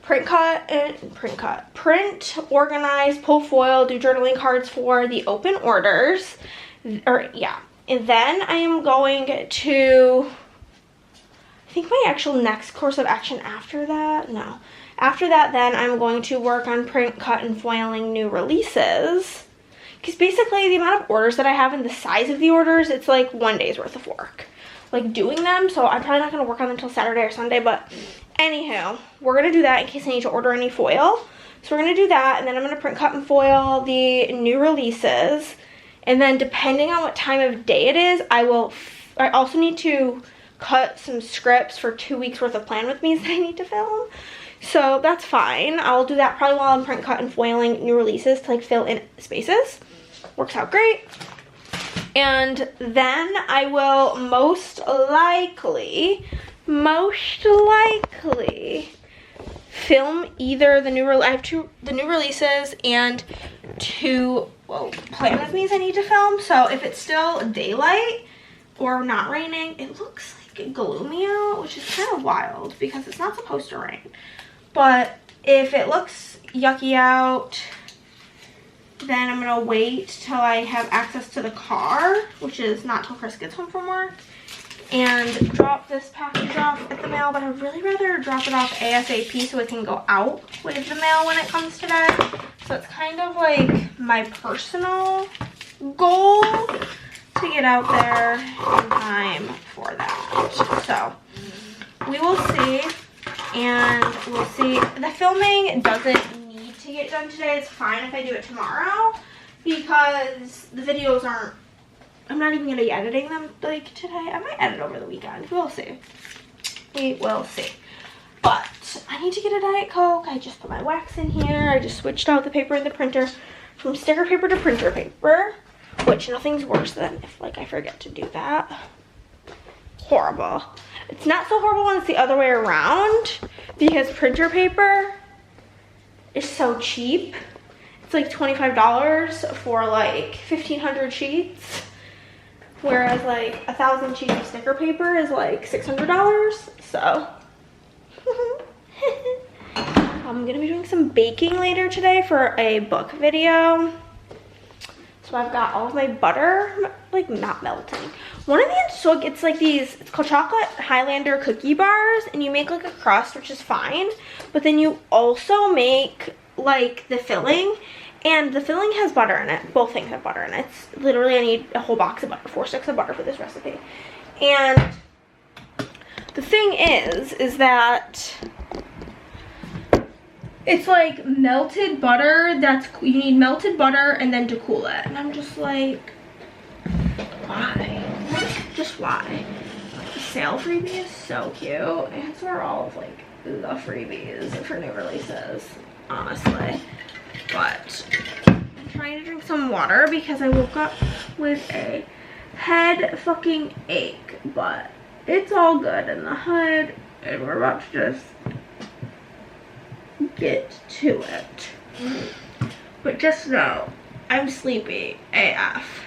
print, organize, pull foil, do journaling cards for the open orders. And then I am going to, I think my actual next course of action after that, no. After that, then I'm going to work on print, cut, and foiling new releases. Because basically the amount of orders that I have and the size of the orders, it's like 1 day's worth of work. Like doing them, so I'm probably not going to work on them until Saturday or Sunday, but anywho, we're going to do that in case I need to order any foil. So we're going to do that, and then I'm going to print, cut, and foil the new releases. And then depending on what time of day it is, I also need to cut some scripts for 2 weeks worth of plan with me that I need to film. So that's fine. I'll do that probably while I'm print, cut, and foiling new releases to like fill in spaces. Works out great. And then I will most likely film either the new releases and two plan with me's I need to film. So if it's still daylight or not raining, it looks like gloomy out, which is kind of wild because it's not supposed to rain. But if it looks yucky out, then I'm gonna wait till I have access to the car, which is not till Chris gets home from work, and drop this package off at the mail. But I'd really rather drop it off ASAP so it can go out with the mail when it comes today. So it's kind of like my personal goal to get out there in time for that. So we will see, and we'll see. The filming doesn't need to get done today. It's fine if I do it tomorrow because the videos aren't, I'm not even going to be editing them like today. I might edit over the weekend. We'll see. We will see. But I need to get a Diet Coke. I just put my wax in here. I just switched out the paper in the printer from sticker paper to printer paper, which nothing's worse than if like I forget to do that. Horrible. It's not so horrible when it's the other way around because printer paper is so cheap. It's like $25 for like 1,500 sheets. Whereas like 1,000 sheets of sticker paper is like $600. So I'm gonna be doing some baking later today for a book video. So I've got all of my butter, like not melting. One of these, so it's like these, it's called chocolate Highlander cookie bars, and you make like a crust, which is fine, but then you also make like the filling, and the filling has butter in it. Both things have butter in it. It's literally, I need a whole box of butter, 4 sticks of butter for this recipe. And the thing is that it's like melted butter that's, you need melted butter and then to cool it. And I'm just like, why? fly. The sale freebie is so cute. It's where all of like the freebies for new releases, honestly. But I'm trying to drink some water because I woke up with a head fucking ache, but it's all good in the hood, and we're about to just get to it. But just know, I'm sleepy AF.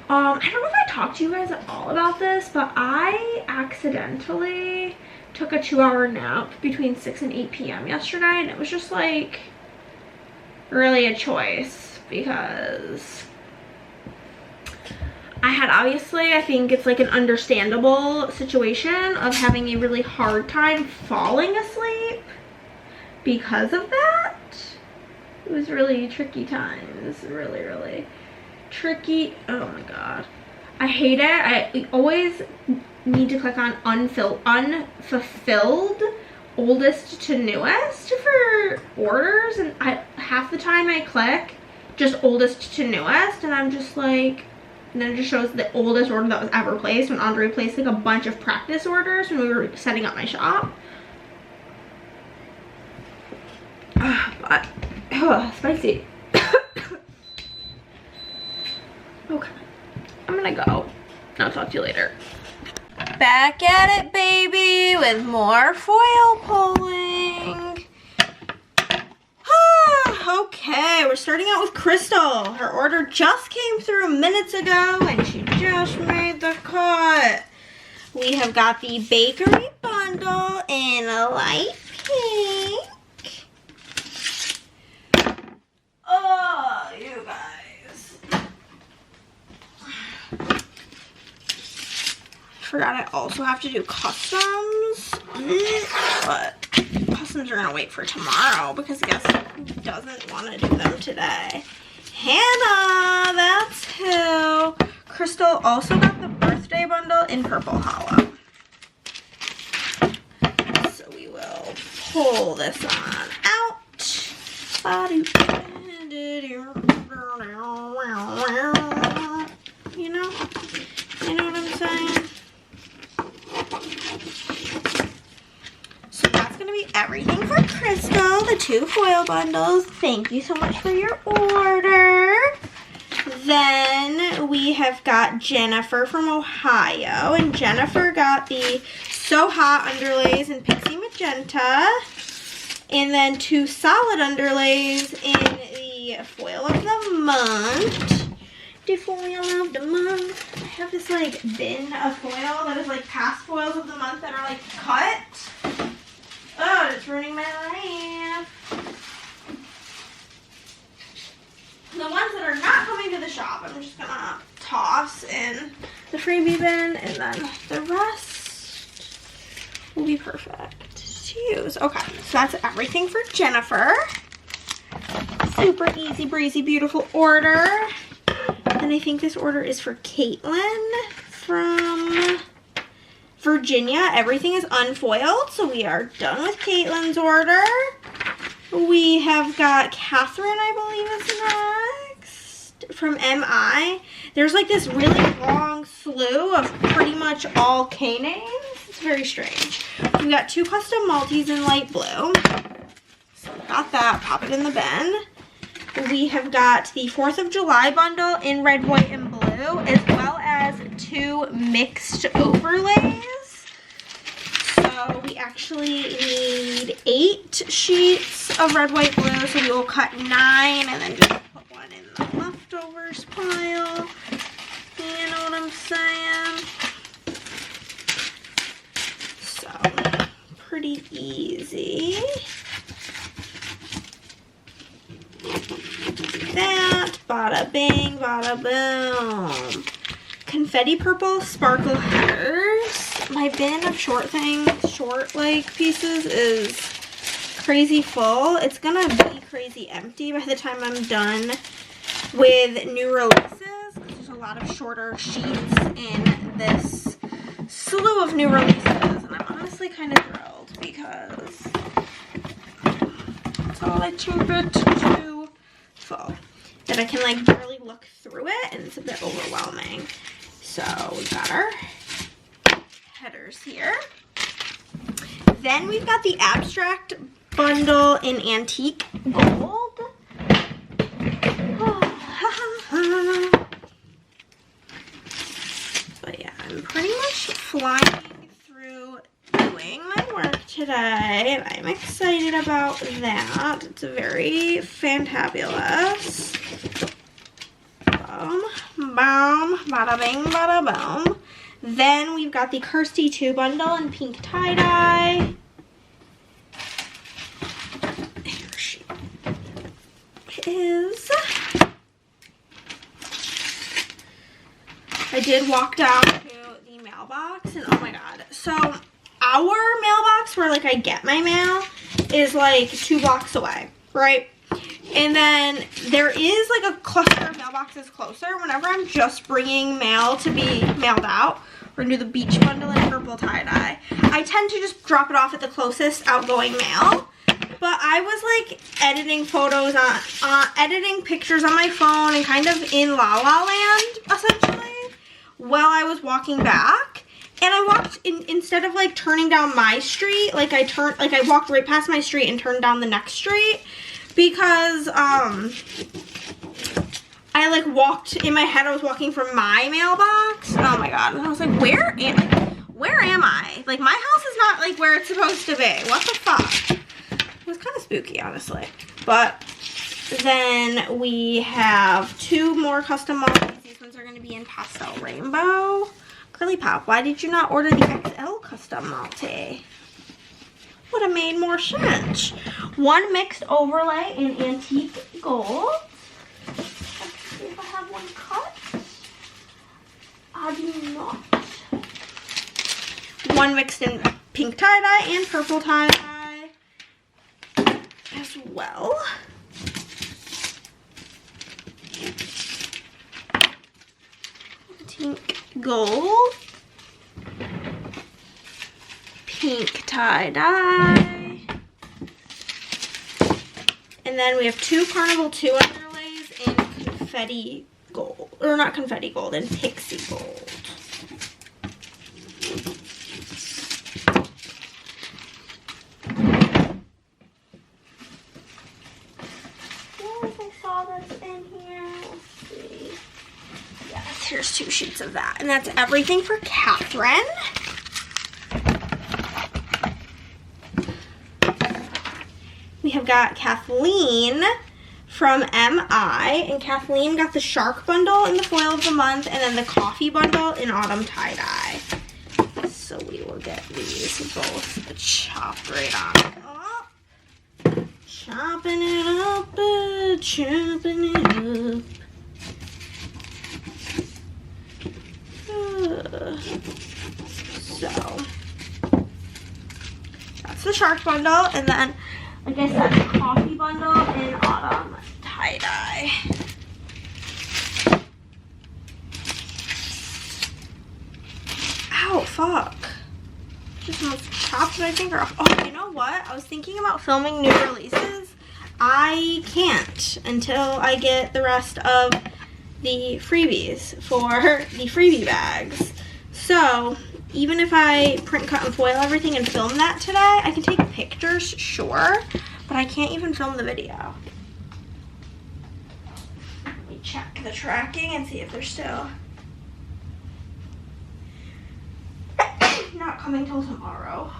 I don't know if I talked to you guys at all about this, but I accidentally took a 2-hour nap between 6 and 8 p.m. yesterday, and it was just like really a choice because I had obviously, I think it's like an understandable situation of having a really hard time falling asleep because of that. It was really tricky times, really tricky. Oh my god, I hate it. I always need to click on unfulfilled oldest to newest for orders, and half the time I click just oldest to newest, and I'm just like, and then it just shows the oldest order that was ever placed when Andre placed like a bunch of practice orders when we were setting up my shop. But spicy. Okay, I'm gonna go. I'll talk to you later. Back at it, baby, with more foil pulling. Okay, we're starting out with Crystal. Her order just came through minutes ago and she just made the cut. We have got the bakery bundle in a light pink. Oh, you guys. Forgot I also have to do customs, but customs are gonna wait for tomorrow because guess who doesn't want to do them today? Hannah, that's who. Crystal also got the birthday bundle in Purple Hollow. So we will pull this on out. You know what I'm saying? So that's going to be everything for Crystal, the 2 foil bundles. Thank you so much for your order. Then we have got Jennifer from Ohio, and Jennifer got the So Hot underlays in Pixie Magenta, and then 2 solid underlays in the foil of the month. The foil of the month. I have this like bin of foil that is like past foils of the month that are like cut. Oh, it's ruining my life. The ones that are not coming to the shop, I'm just gonna toss in the freebie bin, and then the rest will be perfect to use. Okay, so that's everything for Jennifer. Super easy breezy, beautiful order. And I think this order is for Caitlin from Virginia. Everything is unfoiled, so we are done with Caitlin's order. We have got Catherine, I believe, is next from MI. There's like this really long slew of pretty much all K names. It's very strange. We've got 2 custom multis in light blue. So got that. Pop it in the bin. We have got the 4th of July bundle in red, white, and blue, as well as 2 mixed overlays. So we actually need 8 sheets of red, white, blue. So we will cut 9 and then just put 1 in the leftovers pile. You know what I'm saying? So pretty easy. That, bada bing, bada boom. Confetti purple sparkle headers. My bin of short like pieces is crazy full. It's gonna be crazy empty by the time I'm done with new releases. There's a lot of shorter sheets in this slew of new releases, and I'm honestly kind of thrilled because it's all I too bit too full that I can like barely look through it, and it's a bit overwhelming. So we got our colors here. Then we've got the abstract bundle in antique gold. But yeah, I'm pretty much flying through doing my work today, and I'm excited about that. It's very fantabulous. Boom, boom, bada bing, bada boom. Then we've got the Kirsty 2 bundle in pink tie-dye. Here she is. I did walk down to the mailbox, and oh my god. So our mailbox where like I get my mail is like 2 blocks away, right? And then there is like a cluster of mailboxes closer. Whenever I'm just bringing mail to be mailed out, we're gonna do the beach bundle in purple tie-dye, I tend to just drop it off at the closest outgoing mail. But I was like editing photos editing pictures on my phone and kind of in La La Land essentially while I was walking back. And I walked instead of like turning down my street, like I walked right past my street and turned down the next street, because I like walked in my head, I was walking from my mailbox. Oh my god. And I was like, where am I? Like my house is not like where it's supposed to be. What the fuck? It was kind of spooky, honestly. But then we have 2 more custom multis. These ones are going to be in pastel rainbow. Curly Pop, why did you not order the XL custom multi? Would have made more sense. 1 mixed overlay in antique gold. Let's see if I have one cut. I do not. 1 mixed in pink tie-dye and purple tie-dye as well. Pink gold, pink tie-dye, and then we have 2 Carnival 2 underlays in confetti gold, or not confetti gold, in pixie gold. I saw this in here. Let's see. Yes, here's 2 sheets of that. And that's everything for Catherine. We have got Kathleen from MI. And Kathleen got the Shark bundle in the foil of the month, and then the coffee bundle in autumn tie-dye. So we will get these both chopped right on up. Chopping it up, chopping it up. So that's the Shark bundle, and then like I said, the coffee bundle in autumn tie-dye. Ow, fuck. Just almost chopped my finger off. Oh, you know what? I was thinking about filming new releases. I can't until I get the rest of the freebies for the freebie bags. So even if I print, cut, and foil everything and film that today, I can take pictures, sure, but I can't even film the video. Let me check the tracking and see if they're still not coming till tomorrow.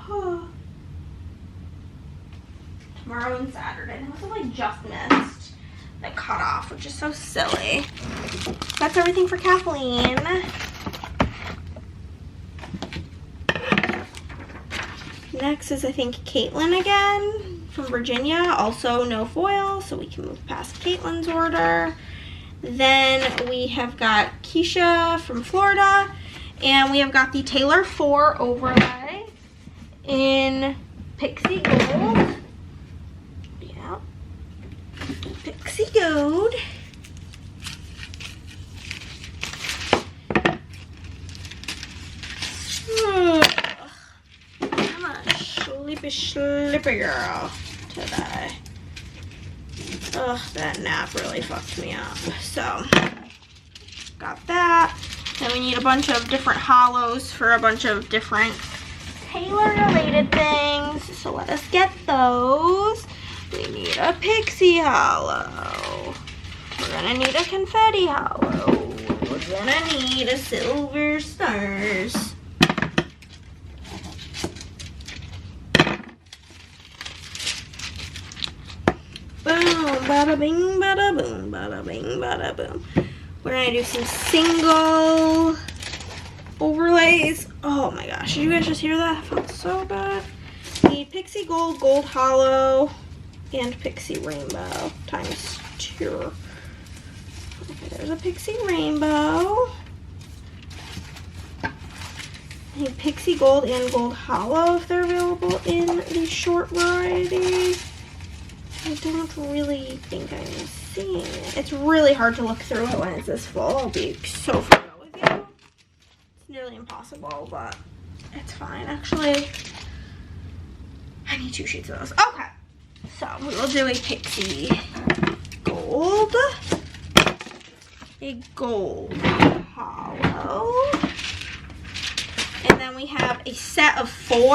Tomorrow and Saturday. They must have like just missed the cutoff, which is so silly. That's everything for Kathleen. Next is, I think, Caitlin again from Virginia. Also no foil, so we can move past Caitlin's order. Then we have got Keisha from Florida. And we have got the Taylor 4 overlay in Pixie Gold. Yeah. Pixie Gold. I'm a sleepy girl today. Ugh, that nap really fucked me up. So, got that. Then we need a bunch of different hollows for a bunch of different Taylor related things, so let us get those. We need a pixie hollow. We're gonna need a confetti hollow. We're gonna need a silver stars. Boom, bada bing, bada boom, bada bing, bada boom. We're gonna do some single overlays. Oh my gosh, did you guys just hear that? It felt so good. We need pixie gold, gold hollow, and pixie rainbow times 2. Okay, there's a pixie rainbow. I need pixie gold and gold hollow if they're available in the short variety. I don't really think I'm seeing it. It's really hard to look through it when it's this full. I'll be so for real with you. It's nearly impossible, but it's fine. Actually, I need 2 sheets of those. Okay, so we will do a pixie gold, a gold hollow, and then we have a set of 4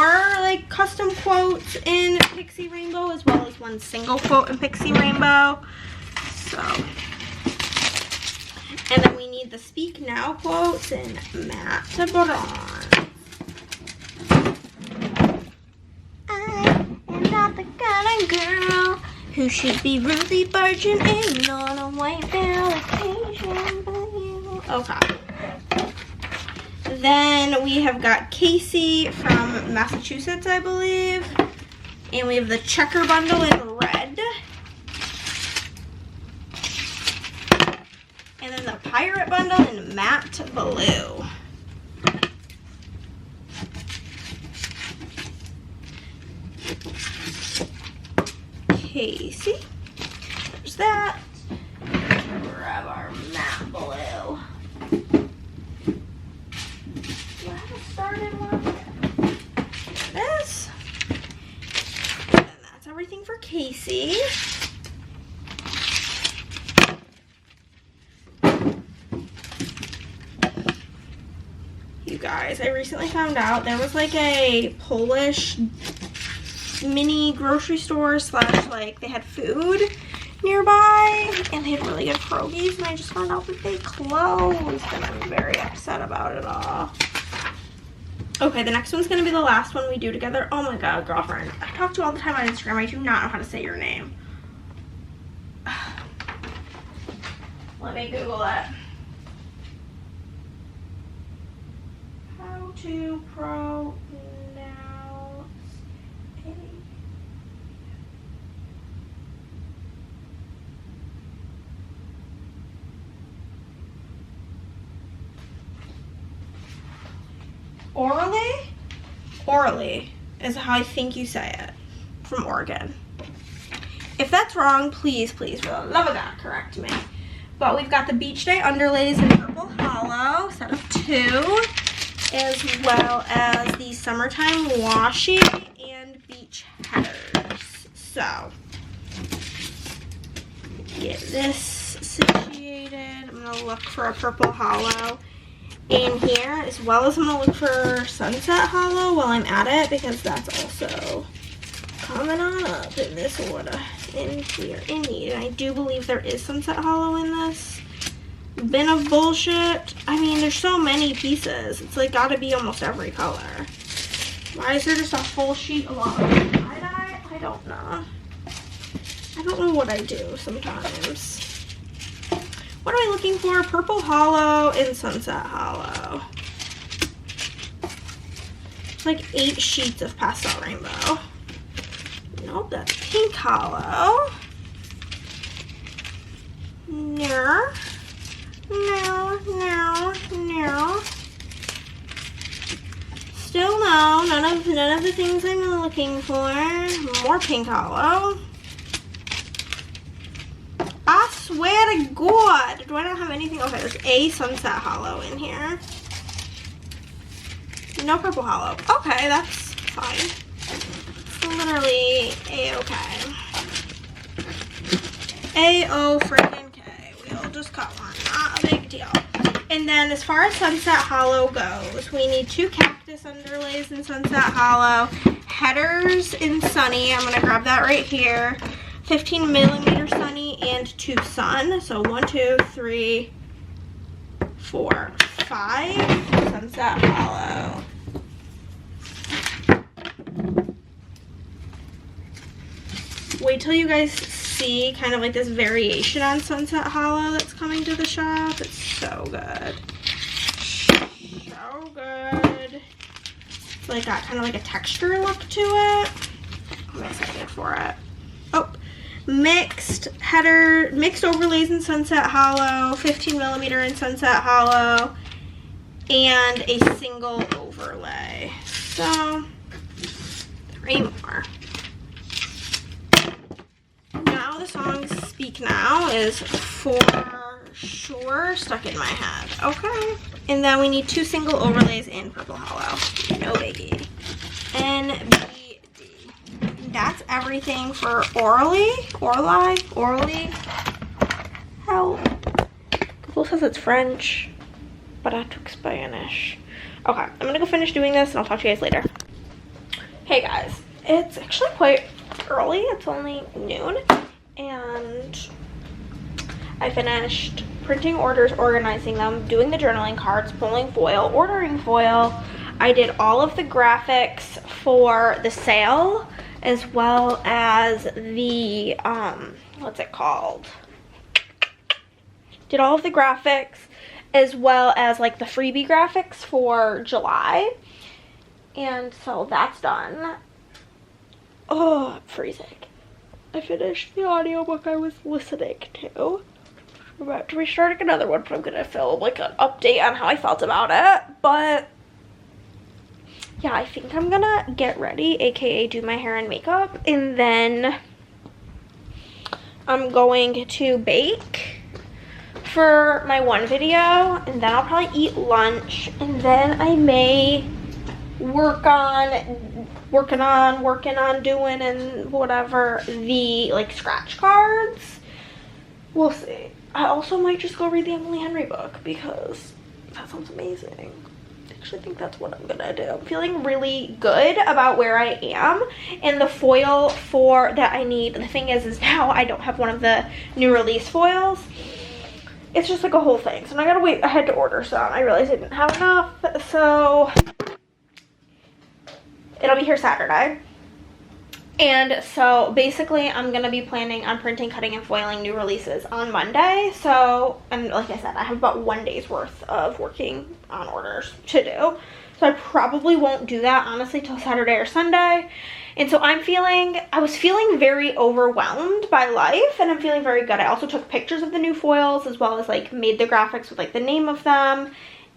like custom quotes in pixie rainbow, as well as 1 single quote in pixie rainbow. So, and then we need the speak now quotes in matte bronze. I am not the kind of girl who should be really barging in on a white vacation, but you. Okay. Then we have got Casey from Massachusetts, I believe. And we have the checker bundle in red. And then the pirate bundle in matte blue. Casey. There's that. Grab our matte blue. Started one. There it is. And that's everything for Casey. You guys, I recently found out there was like a Polish mini grocery store slash like they had food nearby and they had really good pierogies, and I just found out that they closed and I'm very upset about it all. Okay, the next one's gonna be the last one we do together. Oh my god, girlfriend. I talk to you all the time on Instagram. I do not know how to say your name. Let me Google it. How to pronounce a... Orally? Orally is how I think you say it. From Oregon. If that's wrong, please, please, for the love of God, correct me. But we've got the Beach Day underlays in purple hollow, set of 2, as well as the summertime washi and beach headers. So, get this situated. I'm gonna look for a purple hollow in here, as well as I'm gonna look for sunset hollow while I'm at it, because that's also coming on up in this order in here in need. And I do believe there is sunset hollow in this bin of bullshit. I mean, there's so many pieces. It's like gotta be almost every color. Why is there just a full sheet of tie-dye? I don't know. I don't know what I do sometimes. What am I looking for? Purple hollow and sunset hollow. It's like 8 sheets of pastel rainbow. Nope, that's pink hollow. No. No, no, no. Still no. None of the things I'm looking for. More pink hollow. I swear to God. Do I not have anything? Okay, there's a sunset hollow in here. No purple hollow. Okay, that's fine. It's literally A-okay. A-O freaking K. We'll just cut one. Not a big deal. And then as far as Sunset Hollow goes, we need 2 cactus underlays in Sunset Hollow, headers in Sunny. I'm gonna grab that right here. 15 millimeter Sunny and 2 Sun. So 1, 2, 3, 4, 5 Sunset Hollow. Wait till you guys see kind of like this variation on Sunset Hollow that's coming to the shop. It's so good. So good. It's like got kind of like a texture look to it. I'm excited for it. Oh, mixed overlays in Sunset Hollow, 15 millimeter in Sunset Hollow, and a single overlay. So 3 more. Now the song Speak Now is for sure stuck in my head. Okay. And then we need 2 single overlays in Purple Hollow. No biggie. NBD. That's everything for Orly. Help. Google says it's French, but I took Spanish. Okay, I'm gonna go finish doing this and I'll talk to you guys later. Hey guys, it's actually quite early. It's only noon and I finished printing orders, organizing them, doing the journaling cards, pulling foil, ordering foil. I did all of the graphics for the sale as well as the what's it called, did all of the graphics as well as like the freebie graphics for July, and so that's done. Oh, I'm freezing. I finished the audiobook I was listening to. I'm about to restart another one, but I'm gonna film like an update on how I felt about it. But yeah, I think I'm gonna get ready, aka do my hair and makeup, and then I'm going to bake for my one video, and then I'll probably eat lunch, and then I may working on doing and whatever the like scratch cards. We'll see. I also might just go read the Emily Henry book because that sounds amazing. I actually think that's what I'm gonna do. I'm feeling really good about where I am, and the foil for that I need. The thing is now I don't have one of the new release foils. It's just like a whole thing, so I gotta wait. I had to order some. I realized I didn't have enough, so it'll be here Saturday. And so basically I'm gonna be planning on printing, cutting, and foiling new releases on Monday. So, and like I said, I have about 1 day's worth of working on orders to do. So I probably won't do that honestly till Saturday or Sunday. And so I was feeling very overwhelmed by life, and I'm feeling very good. I also took pictures of the new foils as well as like made the graphics with like the name of them.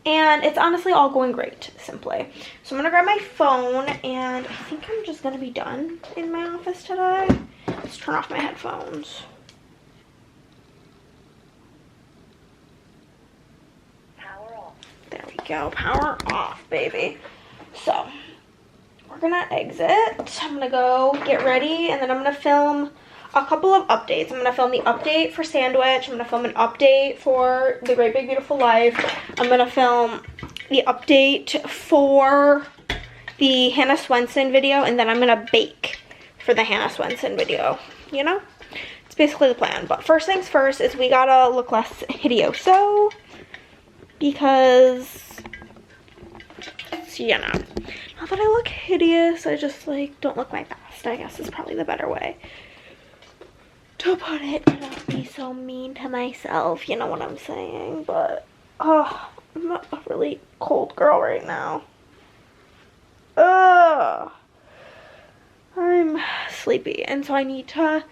And it's honestly all going great, simply. So I'm gonna grab my phone, and I think I'm just gonna be done in my office today. Let's turn off my headphones. Power off. There we go, power off, baby. So, we're gonna exit. I'm gonna go get ready, and then I'm gonna film a couple of updates. I'm gonna film the update for Sandwich. I'm gonna film an update for The Great Big Beautiful Life. I'm gonna film the update for the Hannah Swenson video, and then I'm gonna bake for the Hannah Swenson video. You know, it's basically the plan. But first things first is we gotta look less hideoso, because you know, not that I look hideous, I just like don't look my best, I guess is probably the better way to put it, to not be so mean to myself, you know what I'm saying. But oh, I'm a really cold girl right now. I'm sleepy, and so I need to,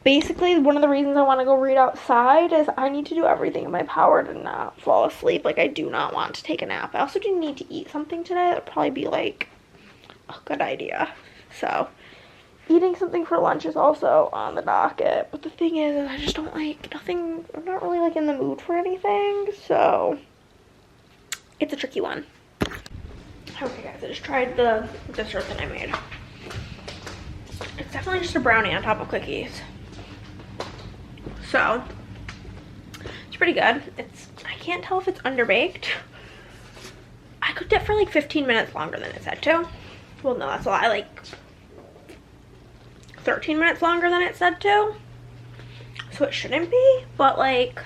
basically one of the reasons I want to go read outside is I need to do everything in my power to not fall asleep. Like, I do not want to take a nap. I also do need to eat something today. That would probably be like a good idea. So eating something for lunch is also on the docket, but the thing is I just don't like nothing. I'm not really like in the mood for anything, so it's a tricky one. Okay guys, I just tried the dessert that I made. It's definitely just a brownie on top of cookies. So it's pretty good. I can't tell if it's underbaked. I cooked it for like 15 minutes longer than it said to. Well, no, that's a lie. Like 13 minutes longer than it said to. So it shouldn't be, but like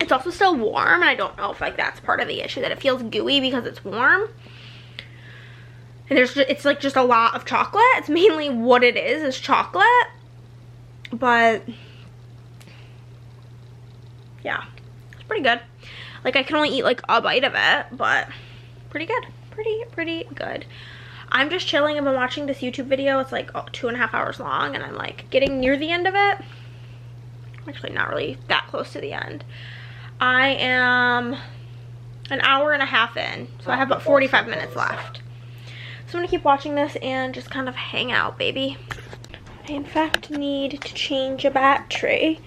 it's also still warm, and I don't know if like that's part of the issue, that it feels gooey because it's warm. And it's like just a lot of chocolate. It's mainly what it is chocolate. But yeah, it's pretty good. Like I can only eat like a bite of it, but pretty good. Pretty good. I'm just chilling. I've been watching this YouTube video. It's like 2.5 hours long, and I'm like getting near the end of it. Actually not really that close to the end. I am an hour and a half in, so I have about 45 minutes left. So I'm gonna keep watching this and just kind of hang out, baby. I in fact need to change a battery,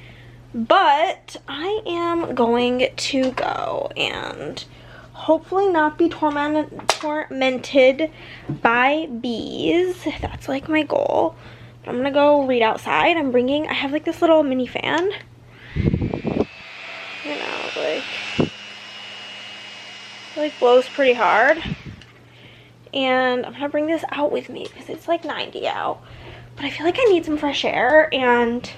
but I am going to go and hopefully not be tormented by bees. That's like my goal. I'm gonna go read outside. I have like this little mini fan. You know, like, it like blows pretty hard. And I'm gonna bring this out with me because it's like 90 out. But I feel like I need some fresh air, and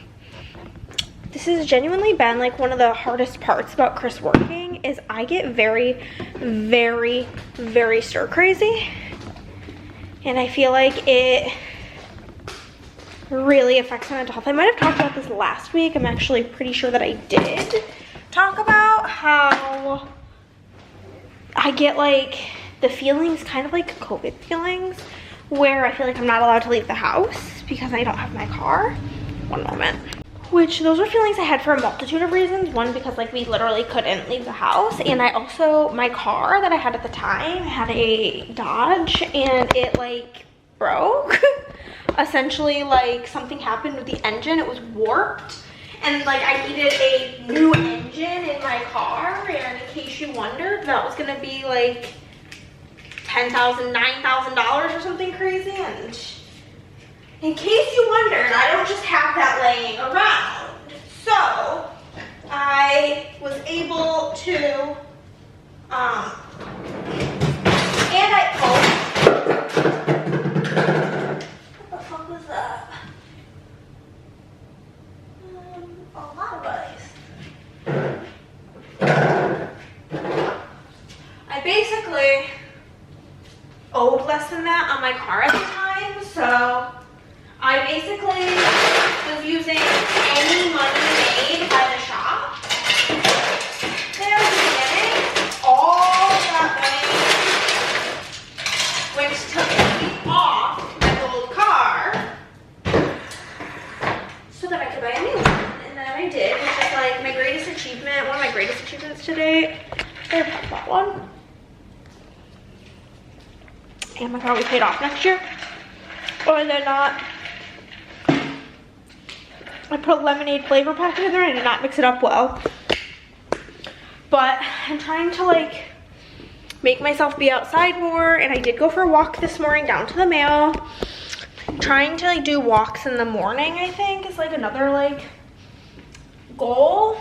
this has genuinely been like one of the hardest parts about Chris working is I get very, very, very stir crazy. And I feel like it really affects my mental health. I might have talked about this last week. I'm actually pretty sure that I did talk about how I get like the feelings, kind of like COVID feelings, where I feel like I'm not allowed to leave the house because I don't have my car. One moment. Which those were feelings I had for a multitude of reasons. One, because like we literally couldn't leave the house, and I also, my car that I had at the time had a Dodge, and it like broke. Essentially, like something happened with the engine. It was warped, and like I needed a new engine in my car. And in case you wondered, that was gonna be like $10,000, $9,000 or something crazy. And in case you wondered, I don't just have that laying around. So I was able to, and I, what the fuck was that? A lot of ice. I basically owed less than that on my car at the time, so I basically was using any money made by the shop there at the beginning. All that money went to pay off my old car so that I could buy a new one. And then I did, which is like my greatest achievement, one of my greatest achievements to date. There, that one. And my car will be paid off next year. Or they're not. I put a lemonade flavor packet in there. I did not mix it up well. But I'm trying to like make myself be outside more. And I did go for a walk this morning down to the mail. I'm trying to like do walks in the morning, I think, is like another like goal.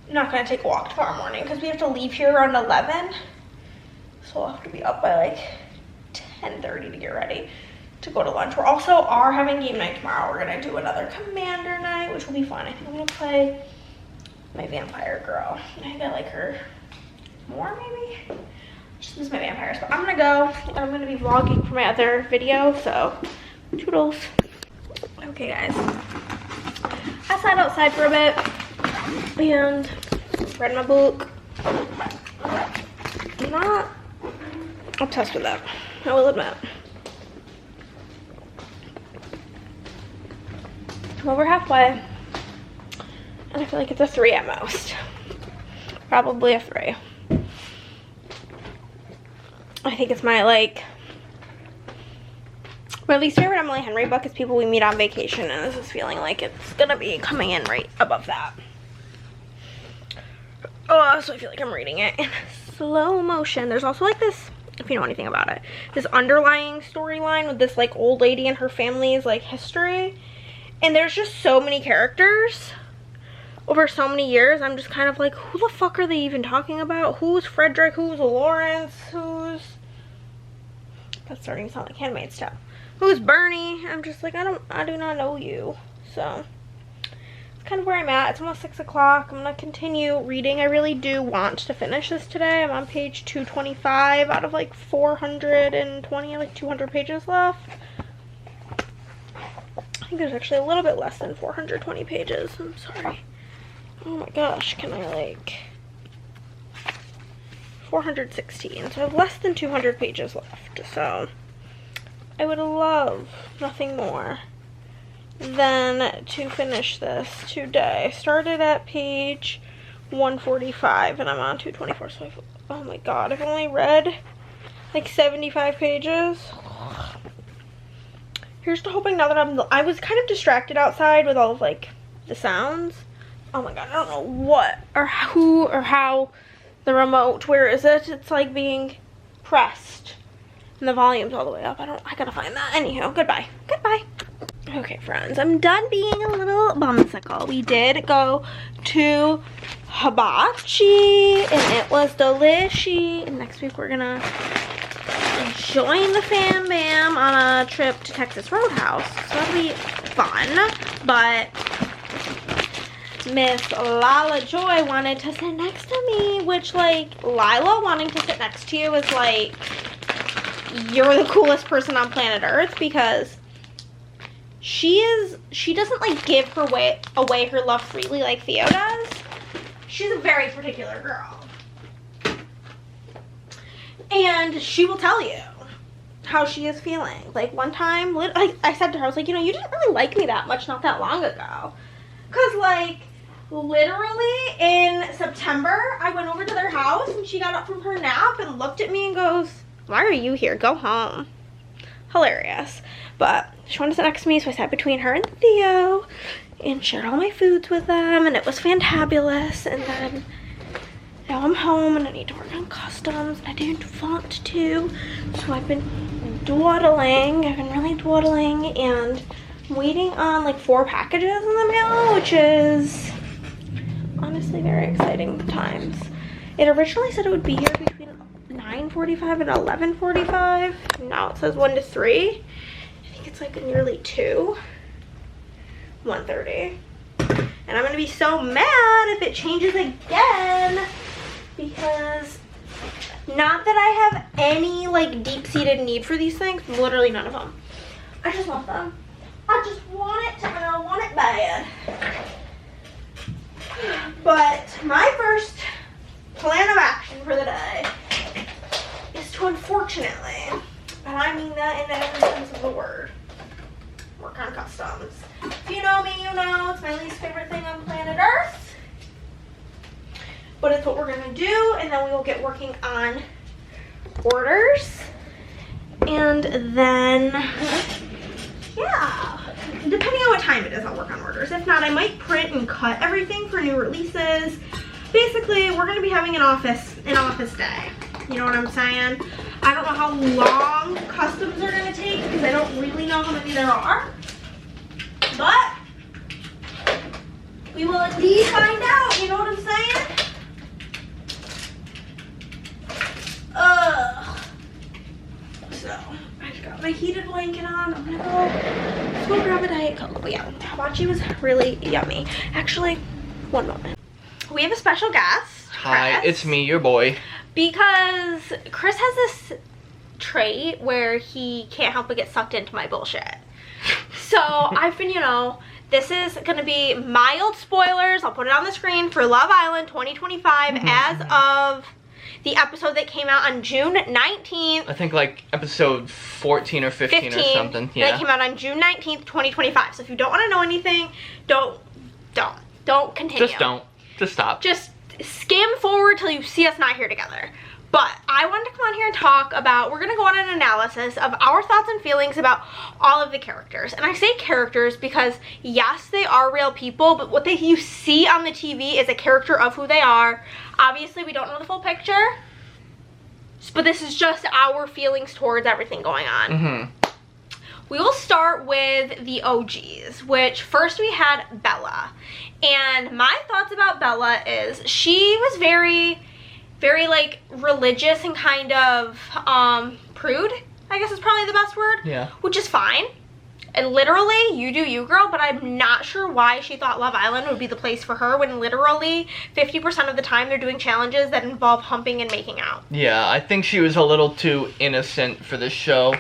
I'm not gonna take a walk tomorrow morning because we have to leave here around 11. So we'll have to be up by like 10:30 to get ready to go to lunch. We're also having game night tomorrow. We're gonna do another commander night, which will be fun. I think I'm gonna play my vampire girl. I think I like her more, maybe. Just miss my vampires. But I'm gonna go. I'm gonna be vlogging for my other video, so toodles. Okay, guys. I sat outside for a bit and read my book. I'm not obsessed with that, I will admit. I'm over halfway, and I feel like it's a 3 at most. Probably a 3. I think it's my like my least favorite Emily Henry book is People We Meet on Vacation, and this is feeling like it's gonna be coming in right above that. Oh, so I feel like I'm reading it in slow motion. There's also like this, if you know anything about it, this underlying storyline with this like old lady and her family's like history. And there's just so many characters. over so many years, I'm just kind of like, who the fuck are they even talking about? Who's Frederick? Who's Lawrence? Who's... That's starting to sound like Handmaid's Tale. Who's Bernie? I'm just like, I do not know you. So, it's kind of where I'm at. It's almost 6 o'clock. I'm going to continue reading. I really do want to finish this today. I'm on page 225 out of like 420, like 200 pages left. I think there's actually a little bit less than 420 pages. I'm sorry. Oh my gosh, can I like... 416, so I have less than 200 pages left, so I would love nothing more than to finish this today. I started at page 145 and I'm on 224, so oh my god, I've only read like 75 pages. Here's to hoping now that I was kind of distracted outside with all of like the sounds. Oh my god, I don't know what or who or how the remote, where is it? It's like being pressed and the volume's all the way up. I gotta find that. Anyhow, goodbye. Okay, friends, I'm done being a little bumsicle. We did go to hibachi and it was delicious. And next week we're gonna join the fam bam on a trip to Texas Roadhouse. So that'll be fun, but Miss Lala Joy wanted to sit next to me, which, like, Lila wanting to sit next to you is like, you're the coolest person on planet Earth, because she doesn't like give her away her love freely like Theo does. She's a very particular girl, and she will tell you how she is feeling. Like, one time, I said to her, I was like, you know, you didn't really like me that much not that long ago, because, like, literally in September, I went over to their house and she got up from her nap and looked at me and goes, why are you here? Go home. Hilarious. But she wanted to sit next to me, so I sat between her and Theo and shared all my foods with them, and it was fantabulous. And then now I'm home and I need to work on customs, and I didn't want to, so I've been dawdling. I've been really dawdling and waiting on like 4 packages in the mail, which is honestly very exciting times. It originally said it would be here between 9:45 and 11:45. Now it says 1 to 3. I think it's like nearly 2. 1:30. And I'm gonna be so mad if it changes again, because not that I have any like deep-seated need for these things, literally none of them. I just want them. I just want it and I want it bad. But my first plan of action for the day is to, unfortunately, and I mean that in every sense of the word, work on customs. If you know me, you know it's my least favorite thing on planet Earth. But it's what we're gonna do, and then we will get working on orders. And then, yeah, depending on what time it is, I'll work on orders. If not, I might print and cut everything for new releases. Basically, we're gonna be having an office day. You know what I'm saying? I don't know how long customs are gonna take, because I don't really know how many there are. But we will indeed find out, you know what I'm saying? So I've got my heated blanket on. I'm gonna let's go grab a Diet Coke. But yeah, hibachi was really yummy. Actually, one moment. We have a special guest. Hi, Chris, it's me, your boy. Because Chris has this trait where he can't help but get sucked into my bullshit. So I've been, you know, this is gonna be mild spoilers. I'll put it on the screen for Love Island 2025 as of the episode that came out on June 19th. I think like episode 14 or 15 or something. Yeah. That came out on June 19th, 2025. So if you don't want to know anything, don't continue. Just don't. Just stop. Just skim forward till you see us not here together. But I wanted to come on here and talk about, we're gonna go on an analysis of our thoughts and feelings about all of the characters. And I say characters because yes, they are real people, but what you see on the TV is a character of who they are. Obviously, we don't know the full picture, but this is just our feelings towards everything going on. We will start with the OGs, which first we had Bella. And my thoughts about Bella is she was very, very like religious and kind of prude, I guess is probably the best word. Yeah. Which is fine. And literally, you do you, girl, but I'm not sure why she thought Love Island would be the place for her when literally 50% of the time they're doing challenges that involve humping and making out. Yeah, I think she was a little too innocent for this show.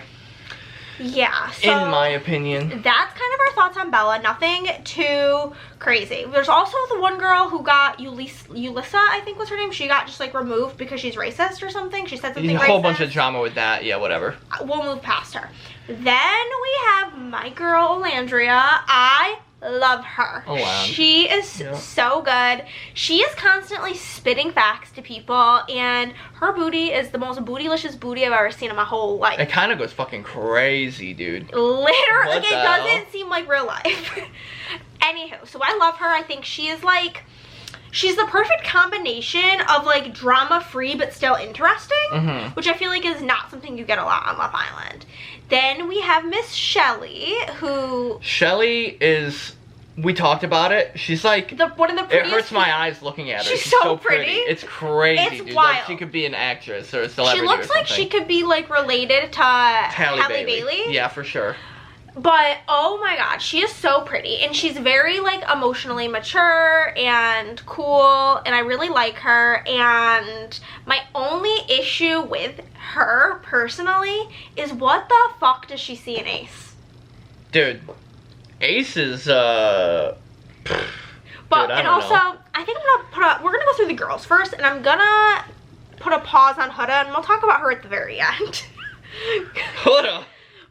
Yeah, so in my opinion. That's kind of our thoughts on Bella. Nothing too crazy. There's also the one girl who got Yulissa, I think was her name. She got just like removed because she's racist or something. She said something racist. A whole bunch of drama with that. Yeah, whatever. We'll move past her. Then we have my girl Olandria. I love her. Oh, wow. She is so good. She is constantly spitting facts to people, and her booty is the most bootylicious booty I've ever seen in my whole life. It kind of goes fucking crazy, dude. Literally, like, it doesn't seem like real life. Anywho, so I love her. I think she is like, she's the perfect combination of like drama-free but still interesting, which I feel like is not something you get a lot on Love Island. Then we have Miss Shelly, who... Shelly is... We talked about it. She's like... one of the prettiest... It hurts my eyes looking at her. She's so pretty. It's crazy, it's dude. wild. Like, she could be an actress or a celebrity. She looks like she could be like related to Halle Bailey. Yeah, for sure. But, oh my god, she is so pretty. And she's very, like, emotionally mature and cool. And I really like her. And my only issue with her, personally, is what the fuck does she see in Ace? Dude, Ace is, But, dude, and also, I think we're gonna go through the girls first. And I'm gonna put a pause on Huda. And we'll talk about her at the very end. Huda?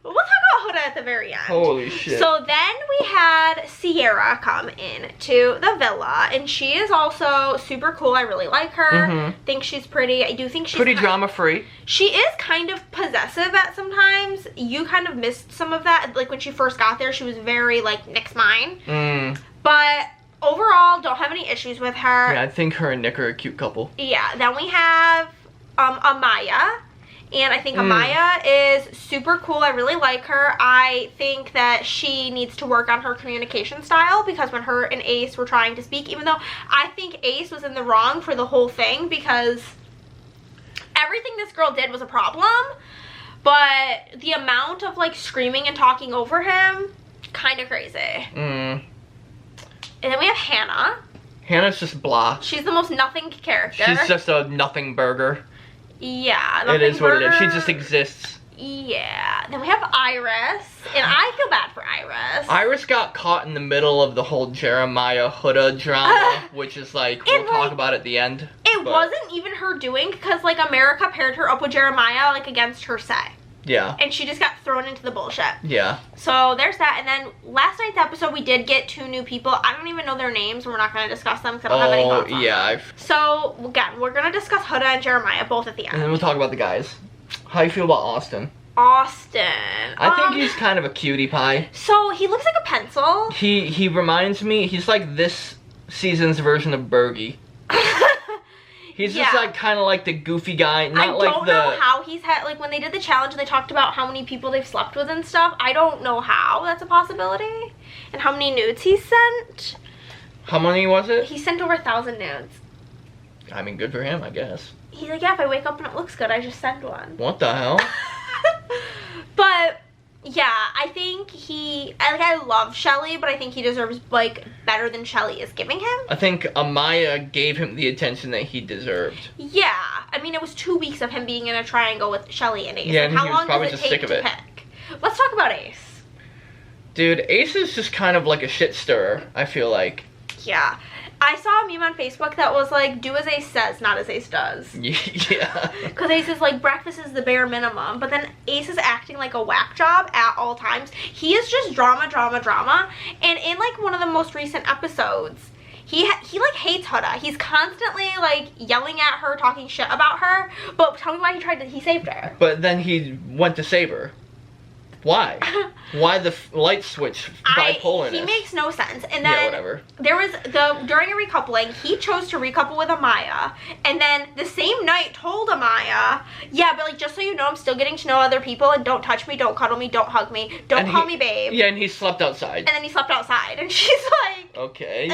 We'll talk about Huda at the very end. Holy shit. So then we had Sierra come in to the villa, and she is also super cool. I really like her. Think she's pretty. I do think she's pretty drama-free. She is kind of possessive at sometimes. You kind of missed some of that. Like when she first got there, she was very like, Nick's mine. But overall, don't have any issues with her. Yeah, I think her and Nick are a cute couple. Yeah, then we have Amaya. And I think Amaya is super cool. I really like her. I think that she needs to work on her communication style, because when her and Ace were trying to speak, even though I think Ace was in the wrong for the whole thing, because everything this girl did was a problem, but the amount of like screaming and talking over him, kind of crazy. And then we have Hannah. Hannah's just blah. She's the most nothing character. She's just a nothing burger. Yeah. It is what it is. She just exists. Yeah. Then we have Iris. And I feel bad for Iris. Iris got caught in the middle of the whole Jeremiah Huda drama, which is like, we'll talk about at the end. It wasn't even her doing, because like America paired her up with Jeremiah like against her say. Yeah. And she just got thrown into the bullshit. Yeah. So there's that. And then last night's episode, we did get 2 new people. I don't even know their names. We're not going to discuss them because I don't have any thoughts on them. So again, we're going to discuss Huda and Jeremiah both at the end. And then we'll talk about the guys. How you feel about Austin? Austin. I think he's kind of a cutie pie. So he looks like a pencil. He reminds me, he's like this season's version of Bergie. He's just like kind of like the goofy guy, not like the... I don't know how he's had, like when they did the challenge and they talked about how many people they've slept with and stuff, I don't know how that's a possibility. And how many nudes he sent. How many was it? He sent over 1,000 nudes. I mean, good for him, I guess. He's like, yeah, if I wake up and it looks good, I just send one. What the hell? But... yeah, I think I love Shelly, but I think he deserves, like, better than Shelly is giving him. I think Amaya gave him the attention that he deserved. Yeah. I mean, it was 2 weeks of him being in a triangle with Shelly and Ace. Yeah, and how he was long probably does it just take sick of to it. pick? Let's talk about Ace. Dude, Ace is just kind of like a shit stirrer, I feel like. Yeah. I saw a meme on Facebook that was like, do as Ace says, not as Ace does. Yeah. Because Ace is like, breakfast is the bare minimum. But then Ace is acting like a whack job at all times. He is just drama, drama, drama. And in like one of the most recent episodes, he like hates Huda. He's constantly like yelling at her, talking shit about her. But tell me why he saved her. But then he went to save her. Why? Why the light switch bipolarness? He makes no sense. And then yeah, whatever. There was during a recoupling, he chose to recouple with Amaya, and then the same night told Amaya, yeah, but like just so you know, I'm still getting to know other people, and don't touch me, don't cuddle me, don't hug me, don't call me babe. Yeah, and he slept outside. And then he slept outside, and she's like, okay.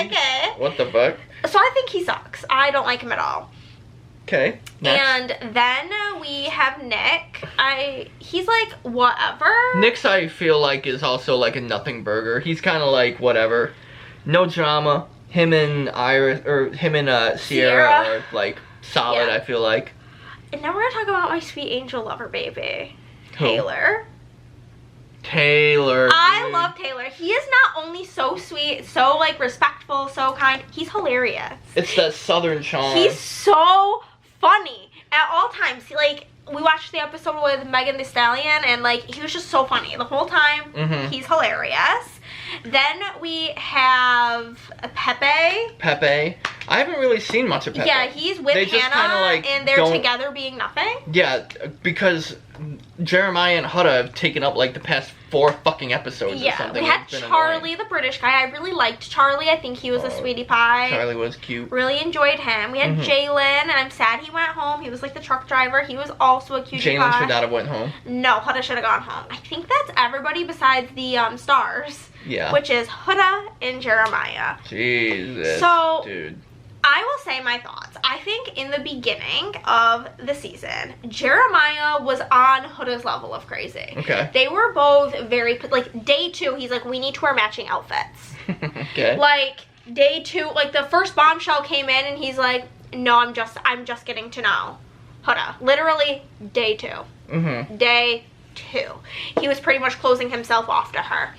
What the fuck? So I think he sucks. I don't like him at all. Okay. Next. And then we have Nick. He's like, whatever. Nick's, I feel like, is also like a nothing burger. He's kind of like, whatever. No drama. Him and Sierra are like solid, I feel like. And now we're gonna talk about my sweet angel lover baby. Who? Taylor. Taylor. I love Taylor. He is not only so sweet, so like respectful, so kind. He's hilarious. It's that southern charm. He's so funny at all times. Like, we watched the episode with Megan Thee Stallion, and like he was just so funny the whole time. He's hilarious. Then we have Pepe. I haven't really seen much of Pepe. Yeah, he's with Hannah, like and they're together being nothing. Yeah, because Jeremiah and Huda have taken up like the past 4 fucking episodes or something. We had Charlie, the British guy. I really liked Charlie. I think he was a sweetie pie. Charlie was cute. Really enjoyed him. We had Jalen, and I'm sad he went home. He was like the truck driver. He was also a cutie pie. Jalen should not have went home. No, Huda should have gone home. I think that's everybody besides the stars. Yeah. Which is Huda and Jeremiah. Jesus. So, dude. I will say my thoughts. I think in the beginning of the season, Jeremiah was on Huda's level of crazy. Okay. They were both very, like, day 2, he's like, we need to wear matching outfits. Okay. Like, day 2, like, the first bombshell came in, and he's like, no, I'm just getting to know Huda. Literally, day 2. Day 2. He was pretty much closing himself off to her.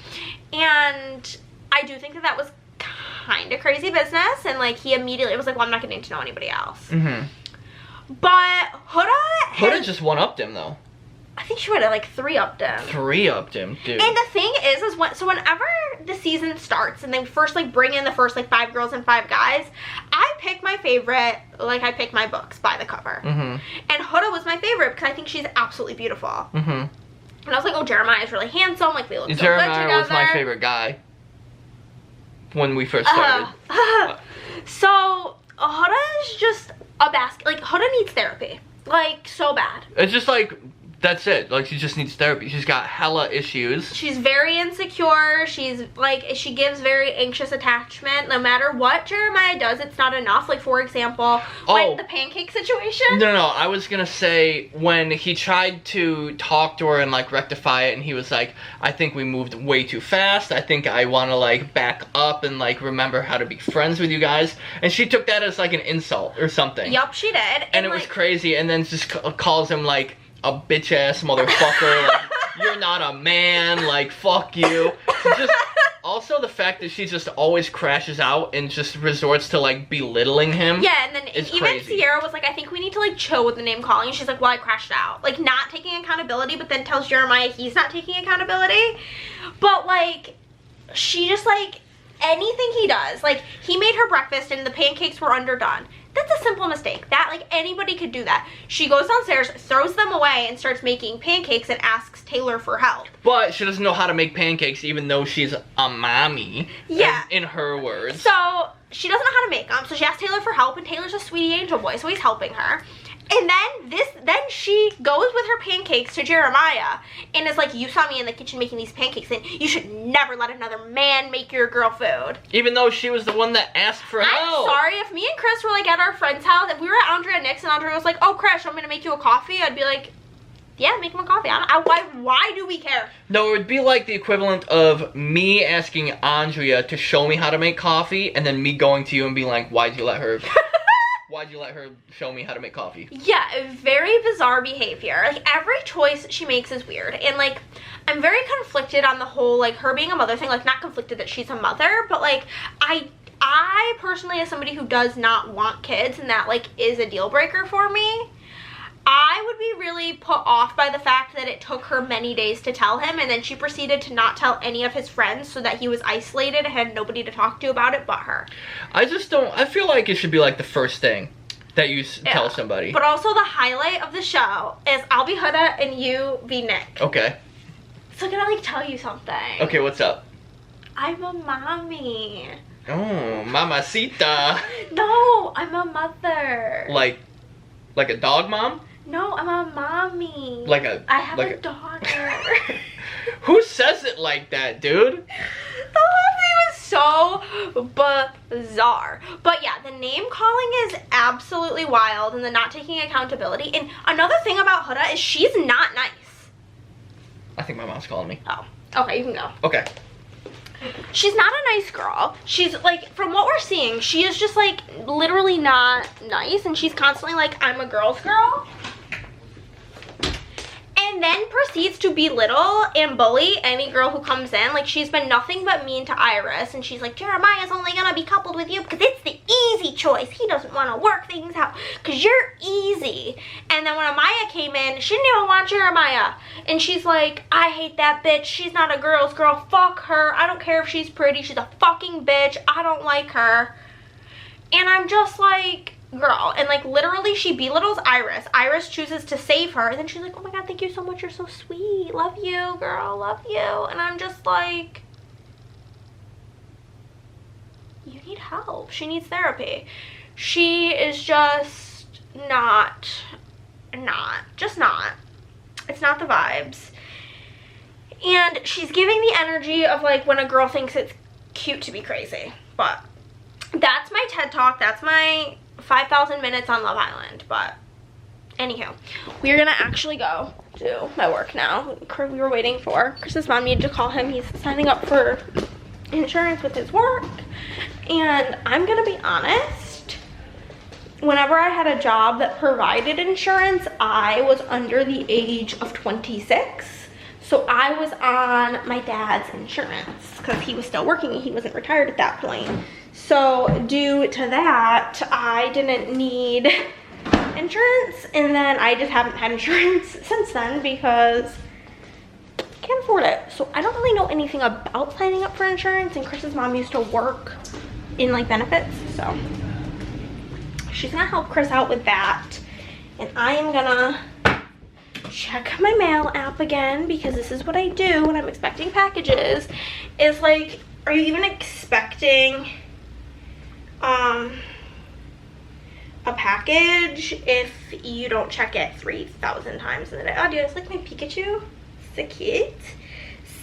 And I do think that was kind of crazy business, and like he immediately was like, well, I'm not getting to know anybody else. But Huda just one-upped him though. I think she would have like 3-upped him. 3-upped him, dude. And the thing is whenever the season starts and they first like bring in the first like 5 girls and 5 guys, I pick my favorite, like I pick my books by the cover. And Huda was my favorite because I think she's absolutely beautiful. And I was like, oh, Jeremiah is really handsome, like they look so good together. Jeremiah was my favorite guy when we first started. So Huda is just a basket. Like, Huda needs therapy, like, so bad. It's just like, that's it. Like, she just needs therapy. She's got hella issues. She's very insecure. She's like, she gives very anxious attachment. No matter what Jeremiah does, it's not enough. Like, for example, like the pancake situation. No, I was gonna say when he tried to talk to her and like rectify it, and he was like, I think we moved way too fast. I think I want to like back up and like remember how to be friends with you guys. And she took that as like an insult or something. Yup, she did. And it was crazy. And then just calls him like a bitch ass motherfucker. Like, you're not a man. Like, fuck you. Just also the fact that she just always crashes out and just resorts to like belittling him. Yeah, and then even Sierra was like, I think we need to like chill with the name calling. And she's like, well, I crashed out. Like, not taking accountability, but then tells Jeremiah he's not taking accountability. But like, she just like, anything he does, like he made her breakfast and the pancakes were underdone. That's a simple mistake. That, like, anybody could do that. She goes downstairs, throws them away, and starts making pancakes and asks Taylor for help. But she doesn't know how to make pancakes even though she's a mommy. Yeah. In her words. So, she doesn't know how to make them, so she asks Taylor for help, and Taylor's a sweetie angel boy, so he's helping her. And then she goes with her pancakes to Jeremiah and is like, you saw me in the kitchen making these pancakes, and you should never let another man make your girl food. Even though she was the one that asked for help. I'm sorry, if me and Chris were like at our friend's house, if we were at Andrea and Nick's and Andrea was like, oh, Chris, I'm gonna make you a coffee, I'd be like, yeah, make him a coffee. Why do we care? No, it would be like the equivalent of me asking Andrea to show me how to make coffee, and then me going to you and being like, why'd you let her show me how to make coffee? Yeah, very bizarre behavior. Like, every choice she makes is weird. And, like, I'm very conflicted on the whole, like, her being a mother thing. Like, not conflicted that she's a mother, but, like, I personally, as somebody who does not want kids, and that, like, is a deal breaker for me, I would be really put off by the fact that it took her many days to tell him, and then she proceeded to not tell any of his friends so that he was isolated and had nobody to talk to about it but her. I feel like it should be like the first thing that you tell somebody. But also the highlight of the show is I'll be Huda and you be Nick. Okay. So can I like tell you something? Okay, what's up? I'm a mommy. Oh, mamacita. No, I'm a mother. Like a dog mom? No, I'm a mommy. I have a daughter. Who says it like that, dude? The whole thing was so bizarre. But yeah, the name calling is absolutely wild and the not taking accountability. And another thing about Huda is she's not nice. I think my mom's calling me. Oh, okay, you can go. Okay. She's not a nice girl. She's like, from what we're seeing, she is just like literally not nice. And she's constantly like, I'm a girl's girl. And then proceeds to belittle and bully any girl who comes in. Like, she's been nothing but mean to Iris. And she's like, Jeremiah's only gonna be coupled with you because it's the easy choice. He doesn't want to work things out because you're easy. And then when Amaya came in, she didn't even want Jeremiah. And she's like, I hate that bitch. She's not a girl's girl. Fuck her. I don't care if she's pretty. She's a fucking bitch. I don't like her. And I'm just like, girl. And like literally she belittles Iris. Iris chooses to save her. And then she's like, oh my god, thank you so much. You're so sweet. Love you, girl. Love you. And I'm just like, you need help. She needs therapy. She is just not. It's not the vibes. And she's giving the energy of like when a girl thinks it's cute to be crazy. But that's my TED Talk. That's my 5,000 minutes on Love Island. But anywho, we're gonna actually go do my work now. We were waiting for Chris's mom needed to call him. He's signing up for insurance with his work. And I'm gonna be honest, whenever I had a job that provided insurance, I was under the age of 26. So I was on my dad's insurance because he was still working and he wasn't retired at that point. So due to that, I didn't need insurance, and then I just haven't had insurance since then because I can't afford it. So I don't really know anything about signing up for insurance, and Chris's mom used to work in like benefits, so she's gonna help Chris out with that. And I am gonna check my mail app again because this is what I do when I'm expecting packages. Is like, are you even expecting a package if you don't check it 3,000 times in a day? Oh, do you guys like my Pikachu? So cute.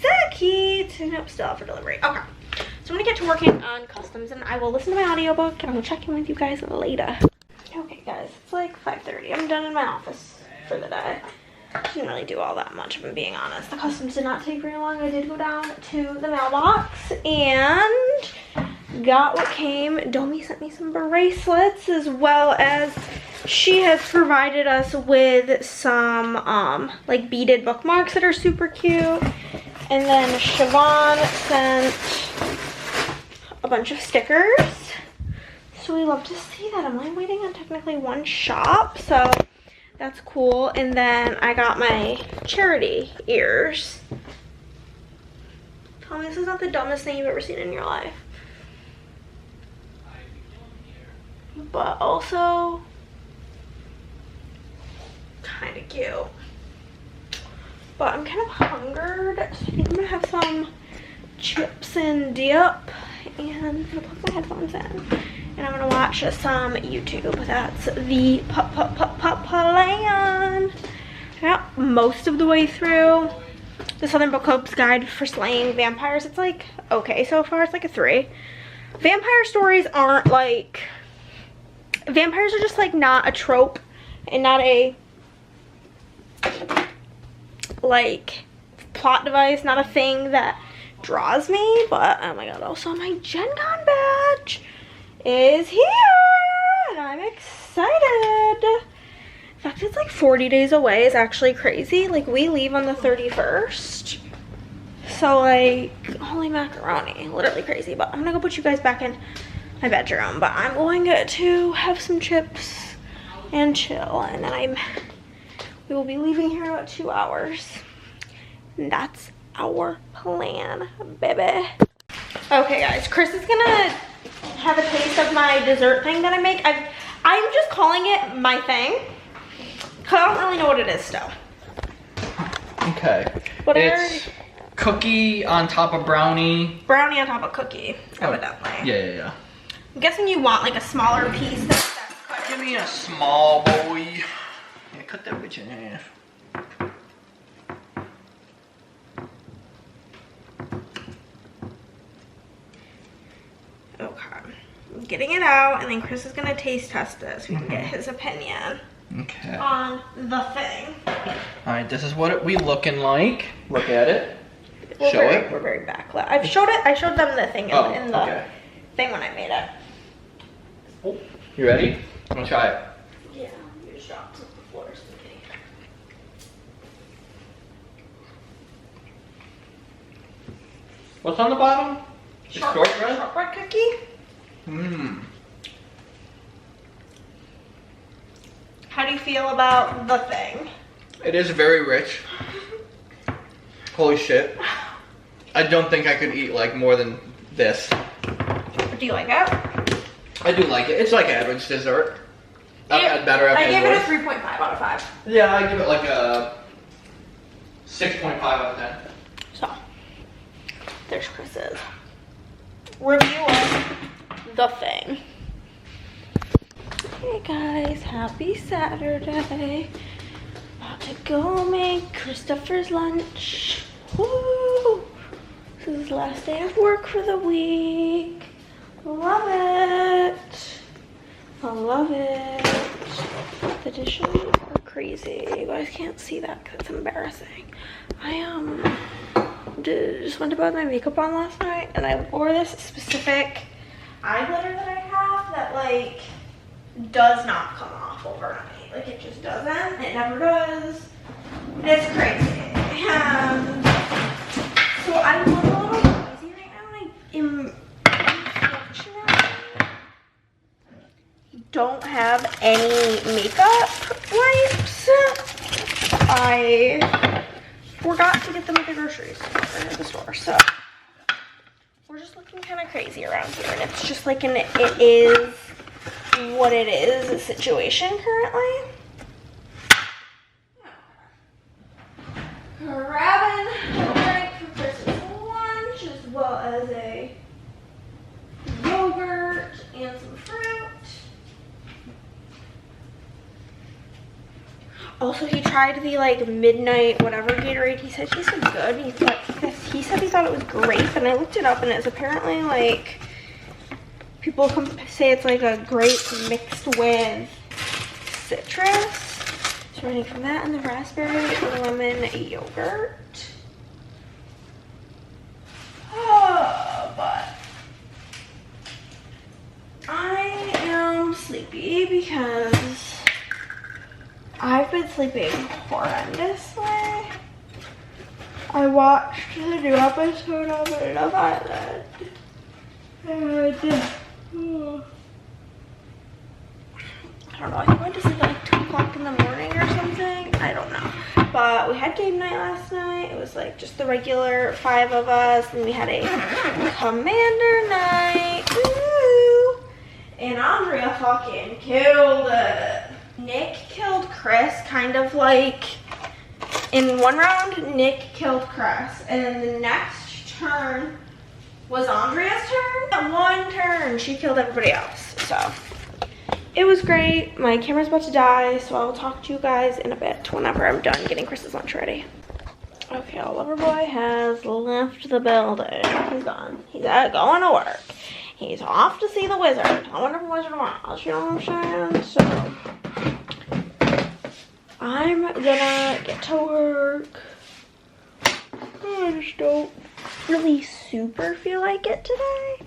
So cute. Nope, still out for delivery. Okay. So I'm gonna get to working on customs and I will listen to my audiobook and I will check in with you guys later. Okay guys, it's like 5:30. I'm done in my office for the day. Didn't really do all that much if I'm being honest. The customs did not take very long. I did go down to the mailbox and got what came. Domi sent me some bracelets, as well as she has provided us with some like beaded bookmarks that are super cute. And then Siobhan sent a bunch of stickers. So we love to see that. I'm only waiting on technically one shop, so that's cool. And then I got my charity ears. Tell me this is not the dumbest thing you've ever seen in your life. But also kind of cute. But I'm kind of hungered, so I think I'm gonna have some chips and dip, and I'm gonna put my headphones in, and I'm gonna watch some YouTube. That's the plan. I got most of the way through the Southern Book Club's Guide for Slaying Vampires. It's like okay so far. It's like a 3. Vampire stories aren't like, vampires are just like not a trope and not a like plot device, not a thing that draws me. But oh my god, also my Gen Con badge is here and I'm excited. In fact, it's like 40 days away. It's actually crazy. Like we leave on the 31st, so like holy macaroni, literally crazy. But I'm gonna go put you guys back in my bedroom, but I'm going to have some chips and chill, and then we will be leaving here in about 2 hours. And that's our plan, baby. Okay guys, Chris is gonna have a taste of my dessert thing that I make. I'm just calling it my thing, because I don't really know what it is still. Okay. What It's cookie on top of brownie. Brownie on top of cookie, evidently. Yeah. I'm guessing you want like a smaller piece that's cut. Give me a small boy. Yeah, cut that bitch in half. Okay. I'm getting it out, and then Chris is gonna taste test it so we can get his opinion. Okay. On the thing. All right, this is what it we looking like. Look at it. Show it. We're very backlit. I showed them the thing in the thing when I made it. Oh, you ready? I'm gonna try it. Yeah, you just dropped some on the floor. What's on the bottom? Shortbread? Shortbread cookie? Mmm. How do you feel about the thing? It is very rich. Holy shit. I don't think I could eat like more than this. Do you like it? I do like it. It's like average dessert. I've had better. I give it a 3.5 out of 5. Yeah, I give it like a 6.5 out of 10. So, there's Chris's review of the thing. Hey guys, happy Saturday. About to go make Christopher's lunch. Woo! This is his last day of work for the week. Love it. I love it. The dishes are crazy. You guys can't see that because it's embarrassing. I just went to bed with my makeup on last night, and I wore this specific eye glitter that I have that like does not come off overnight. Like it just doesn't. It never does. It's crazy. And so I look a little crazy right now. I am unfortunately don't have any makeup wipes. I forgot to get them at the grocery store, at the store, so we're just looking kind of crazy around here, and it's just like it is what it is, a situation currently. Grabbing a drink for Chris's lunch, as well as a yogurt and some fruit. Also, he tried the like midnight whatever Gatorade. He said tasted good. He said he thought it was grape, and I looked it up, and it's apparently like people say it's like a grape mixed with citrus. So we're getting from that and the raspberry lemon yogurt. Oh, but I am sleepy because I've been sleeping horrendously. I watched the new episode of Love Island. And I don't know, I think I went to sleep at like 2 o'clock in the morning or something. I don't know. But we had game night last night. It was like just the regular 5 of us. And we had a commander night. Woo! And Andrea fucking killed it. Nick killed Chris, kind of like in one round, Nick killed Chris. And then the next turn was Andrea's turn. At one turn, she killed everybody else. So it was great. My camera's about to die, so I'll talk to you guys in a bit whenever I'm done getting Chris's lunch ready. Okay, our lover boy has left the building. He's gone. He's going to work. He's off to see the wizard. I wonder if the wizard wants, you know what I'm saying? So I'm gonna get to work. I just don't really super feel like it today.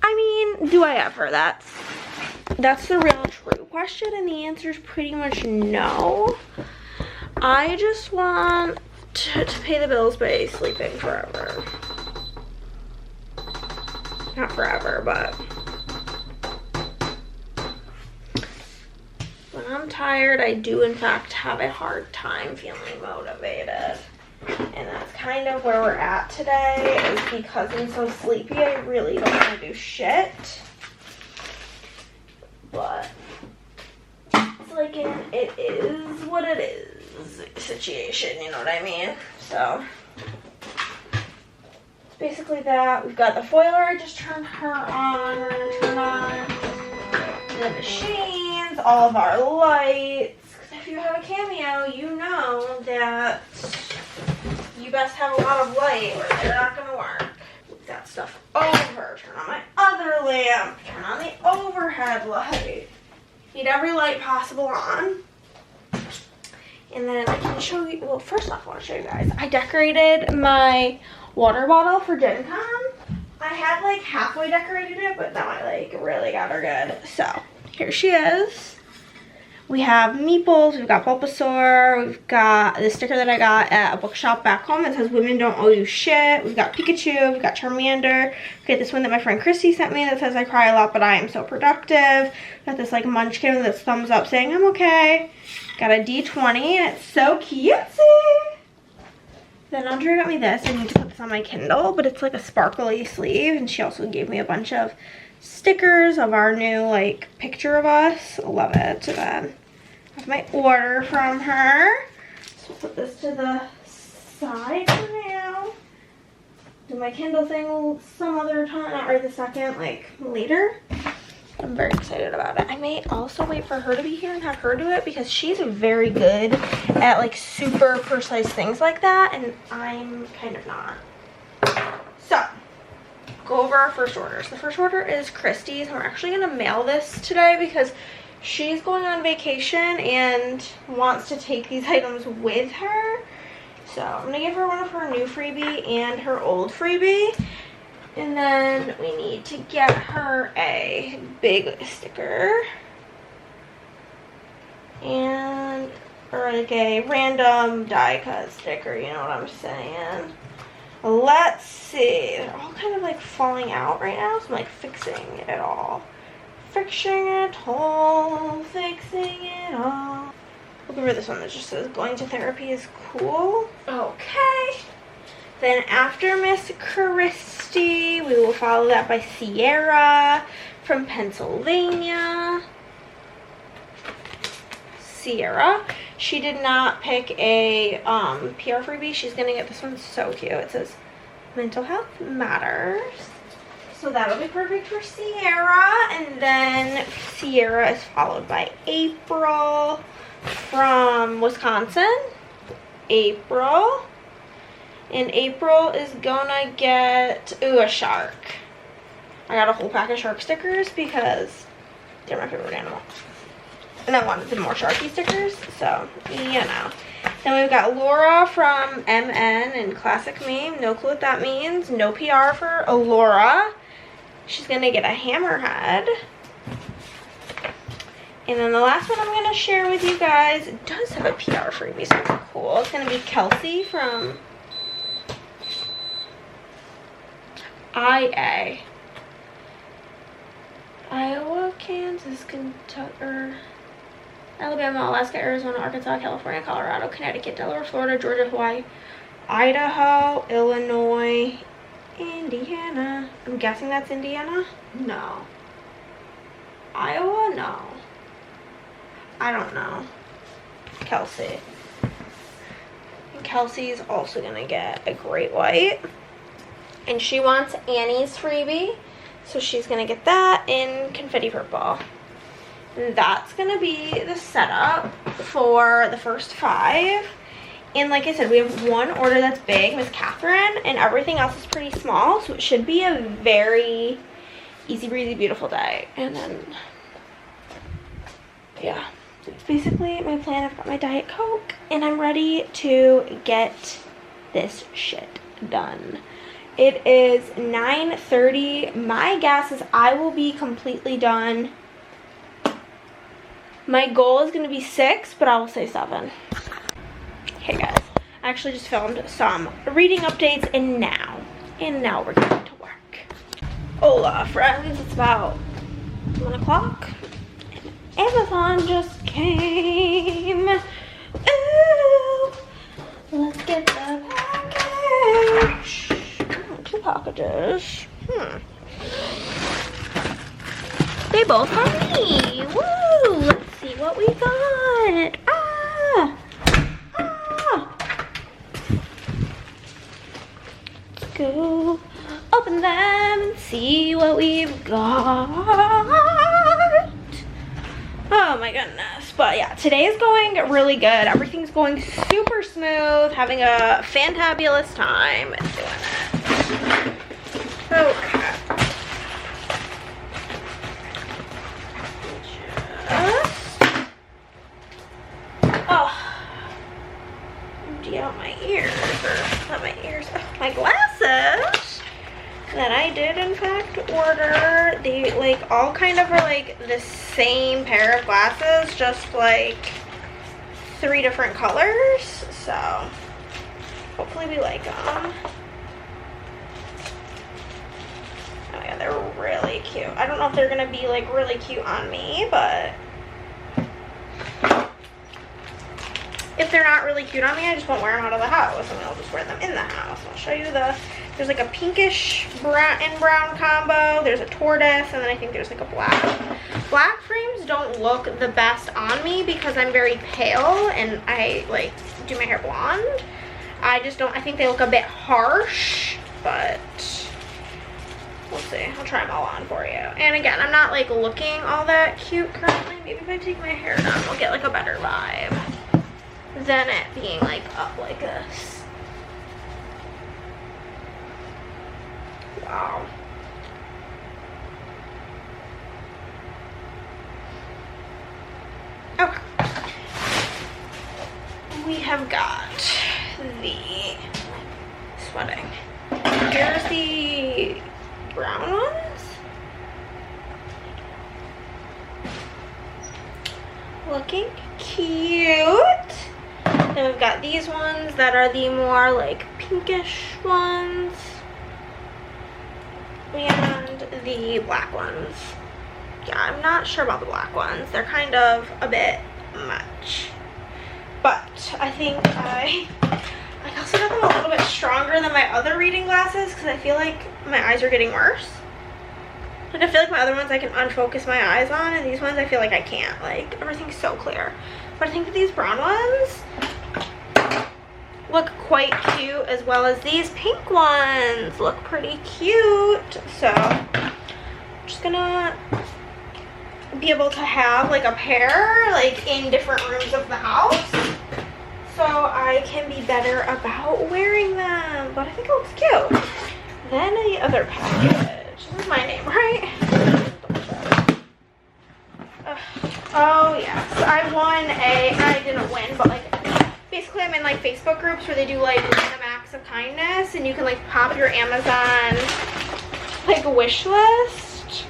I mean, do I ever? That's the real true question, and the answer is pretty much no. I just want to pay the bills by sleeping forever. Not forever, but when I'm tired, I do in fact have a hard time feeling motivated. And that's kind of where we're at today, is because I'm so sleepy, I really don't want to do shit. But it's like it is what it is situation, you know what I mean? So basically that. We've got the foiler. I just turned her on. We're gonna turn on the machines, all of our lights. Because if you have a Cameo, you know that you best have a lot of light or they're not gonna work. Move that stuff over. Turn on my other lamp. Turn on the overhead light. Need every light possible on. And then I can show you, well, first off, I want to show you guys. I decorated my water bottle for Gen Con. I had like halfway decorated it, but now I like really got her good. So here she is. We have Meeples, we've got Bulbasaur, we've got the sticker that I got at a bookshop back home that says women don't owe you shit. We've got Pikachu, we've got Charmander. We got this one that my friend Christy sent me that says I cry a lot but I am so productive. Got this like munchkin that's thumbs up saying I'm okay. Got a D20 and it's so cutesy. Then Andrea got me this. I need to put this on my Kindle, but it's like a sparkly sleeve, and she also gave me a bunch of stickers of our new like picture of us. I love it. And then I have my order from her. So we'll put this to the side for now. Do my Kindle thing some other time, not right this second, like later. I'm very excited about it. I may also wait for her to be here and have her do it because she's very good at like super precise things like that, and I'm kind of not. So, go over our first orders. The first order is Christy's, and we're actually gonna mail this today because she's going on vacation and wants to take these items with her. So I'm gonna give her one of her new freebie and her old freebie. And then we need to get her a big sticker. And, or like a random die cut sticker, you know what I'm saying? Let's see. They're all kind of like falling out right now, so I'm like fixing it all. Fixing it all. Fixing it all. Look over this one that just says going to therapy is cool. Okay. Then after Miss Christy, we will follow that by Sierra from Pennsylvania. Sierra. She did not pick a PR freebie. She's gonna get this one so cute. It says mental health matters. So that'll be perfect for Sierra. And then Sierra is followed by April from Wisconsin. April. And April is gonna get, ooh, a shark. I got a whole pack of shark stickers because they're my favorite animal. And I wanted some more Sharky stickers, so, you know. Then we've got Laura from MN and Classic Meme. No clue what that means. No PR for Laura. She's gonna get a hammerhead. And then the last one I'm gonna share with you guys does have a PR freebie, so it's cool. It's gonna be Kelsey from IA. Iowa, Kansas, Kentucky, Alabama, Alaska, Arizona, Arkansas, California, Colorado, Connecticut, Delaware, Florida, Georgia, Hawaii, Idaho, Illinois, Indiana. I'm guessing that's Indiana? No. Iowa? No. I don't know. Kelsey. And Kelsey's also gonna get a great white. And she wants Annie's freebie, so she's gonna get that in confetti purple. And that's gonna be the setup for the first 5. And like I said, we have one order that's big, Miss Catherine, and everything else is pretty small, so it should be a very easy breezy beautiful day. And then, yeah, that's basically my plan. I've got my Diet Coke, and I'm ready to get this shit done. It is 9:30. My guess is I will be completely done. My goal is going to be 6, but I will say 7. Hey guys, I actually just filmed some reading updates, and now we're going to work. Hola friends, it's about 1 o'clock. Amazon just came. Ooh, let's get the package. 2 packages. They both are me. Woo! Let's see what we got. Let's go. what we've got. Oh my goodness. But yeah, today is going really good. Everything's going super smooth. Having a fantabulous time doing it. Okay. Empty out my ears, or not my ears, my glasses that I did in fact order. They like all kind of are like the same pair of glasses, just like 3 different colors. So hopefully we like them. Oh yeah, they're really cute. I don't know if they're gonna be like really cute on me, but if they're not really cute on me, I just won't wear them out of the house, and I'll just wear them in the house. I'll show you there's like a pinkish brown combo, there's a tortoise, and then I think there's like a black. Black frames don't look the best on me because I'm very pale and I like do my hair blonde. I think they look a bit harsh, but we'll see. I'll try them all on for you. And again, I'm not like looking all that cute currently. Maybe if I take my hair down, we'll get like a better vibe than it being like up like this. Wow. Okay. We have got the sweating. Here's the brown ones. Looking cute. Then we've got these ones that are the more like pinkish ones. And the black ones. Yeah, I'm not sure about the black ones. They're kind of a bit much. But I think I also got them a little bit stronger than my other reading glasses because I feel like my eyes are getting worse. Like I feel like my other ones I can unfocus my eyes on, and these ones I feel like I can't. Like everything's so clear. But I think that these brown ones look quite cute, as well as these pink ones look pretty cute. So I'm just gonna be able to have like a pair like in different rooms of the house, so I can be better about wearing them. But I think it looks cute. Then the other package. This is my name, right? Oh yes, I didn't win, but like basically I'm in like Facebook groups where they do like random acts of kindness, and you can like pop your Amazon like wish list.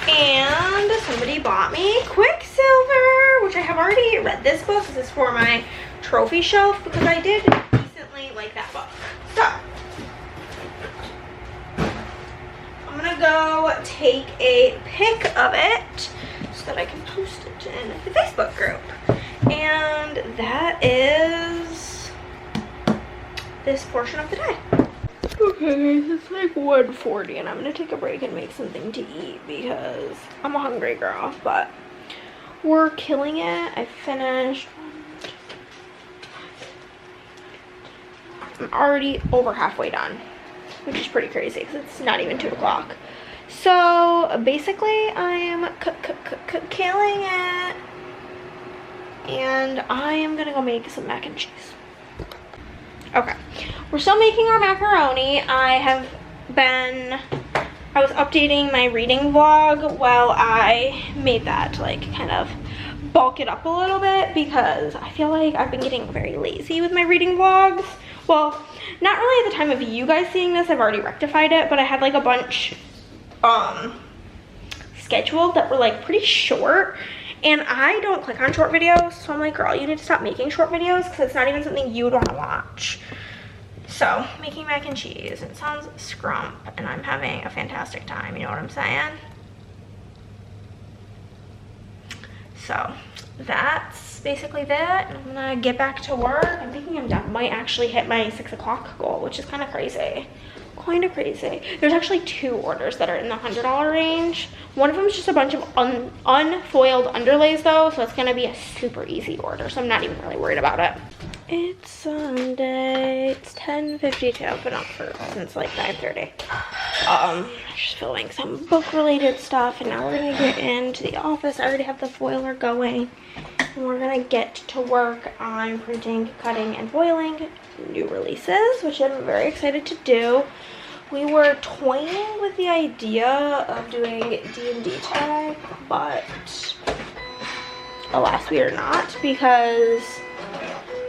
And somebody bought me Quicksilver, which I have already read this book. This is for my trophy shelf because I did recently like that book. So I'm gonna go take a pic of it so that I can post it in the Facebook group. And that is this portion of the day. Okay guys, it's like 1:40 and I'm gonna take a break and make something to eat because I'm a hungry girl, but we're killing it. I finished. I'm already over halfway done, which is pretty crazy because it's not even 2 o'clock. So basically I am killing it, and I am gonna go make some mac and cheese. Okay, we're still making our macaroni. I was updating my reading vlog while I made that to like kind of bulk it up a little bit because I feel like I've been getting very lazy with my reading vlogs. Well, not really at the time of you guys seeing this, I've already rectified it, but I had like a bunch scheduled that were like pretty short, and I don't click on short videos, so I'm like, girl, you need to stop making short videos because it's not even something you would want to watch. So making mac and cheese, it sounds scrump, and I'm having a fantastic time, you know what I'm saying? So that's basically that, and I'm gonna get back to work. I'm thinking I'm done. Might actually hit my 6 o'clock goal, which is kind of crazy. Kind of crazy. There's actually 2 orders that are in the $100 range. One of them is just a bunch of unfoiled underlays though, so it's gonna be a super easy order, so I'm not even really worried about it. It's Sunday. It's 10:52. I've been up since like 9:30. Just filming some book-related stuff, and now we're gonna get into the office. I already have the foiler going, and we're gonna get to work on printing, cutting, and foiling new releases, which I'm very excited to do. We were toying with the idea of doing D&D tag, but alas, we are not, because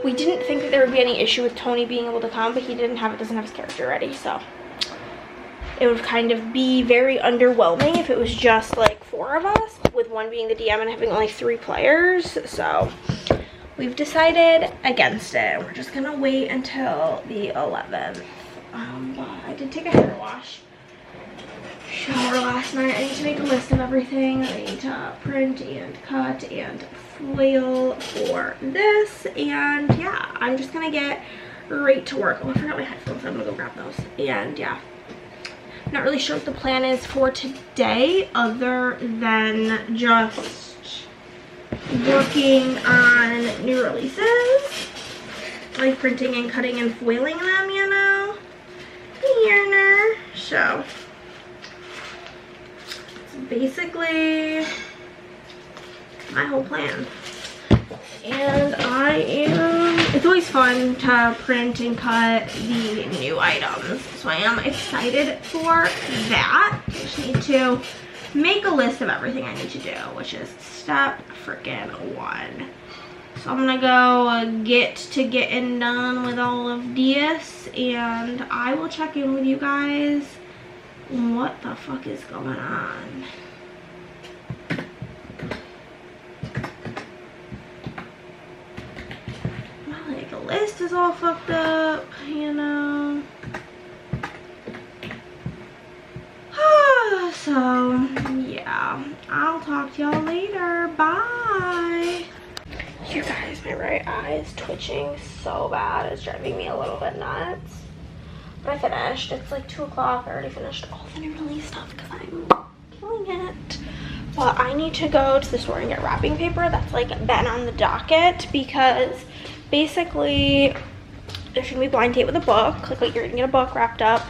we didn't think that there would be any issue with Tony being able to come, but he doesn't have his character ready, so it would kind of be very underwhelming if it was just like 4 of us, with one being the DM and having only 3 players. So we've decided against it. We're just gonna wait until the 11th. But I did take a hair wash, shower last night. I need to make a list of everything. I need to print and cut and foil for this, and yeah, I'm just gonna get right to work. Oh, I forgot my headphones, so I'm gonna go grab those. And yeah, not really sure what the plan is for today, other than just working on new releases, like printing and cutting and foiling them, you know. So it's basically my whole plan. And it's always fun to print and cut the new items, so I am excited for that. I just need to make a list of everything I need to do, which is step freaking 1. So I'm gonna go getting done with all of this, and I will check in with you guys on what the fuck is going on. The list is all fucked up, you know. So yeah, I'll talk to y'all later. Bye. You guys, my right eye is twitching so bad. It's driving me a little bit nuts. But I finished. It's like 2 o'clock. I already finished all the new release stuff because I'm killing it. But I need to go to the store and get wrapping paper. That's like been on the docket, because basically there's gonna be blind date with a book. Like you're gonna get a book wrapped up,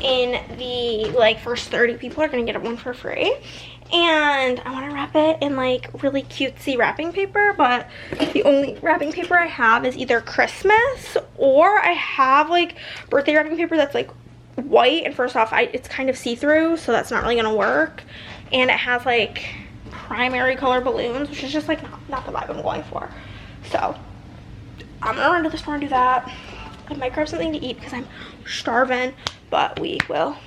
in the like first 30 people are gonna get one for free. And I want to wrap it in like really cutesy wrapping paper, but the only wrapping paper I have is either Christmas, or I have like birthday wrapping paper that's like white, and first off, it's kind of see-through, so that's not really gonna work. And it has like primary color balloons, which is just like not the vibe I'm going for. So I'm gonna run to the store and do that. I might grab something to eat because I'm starving, but we will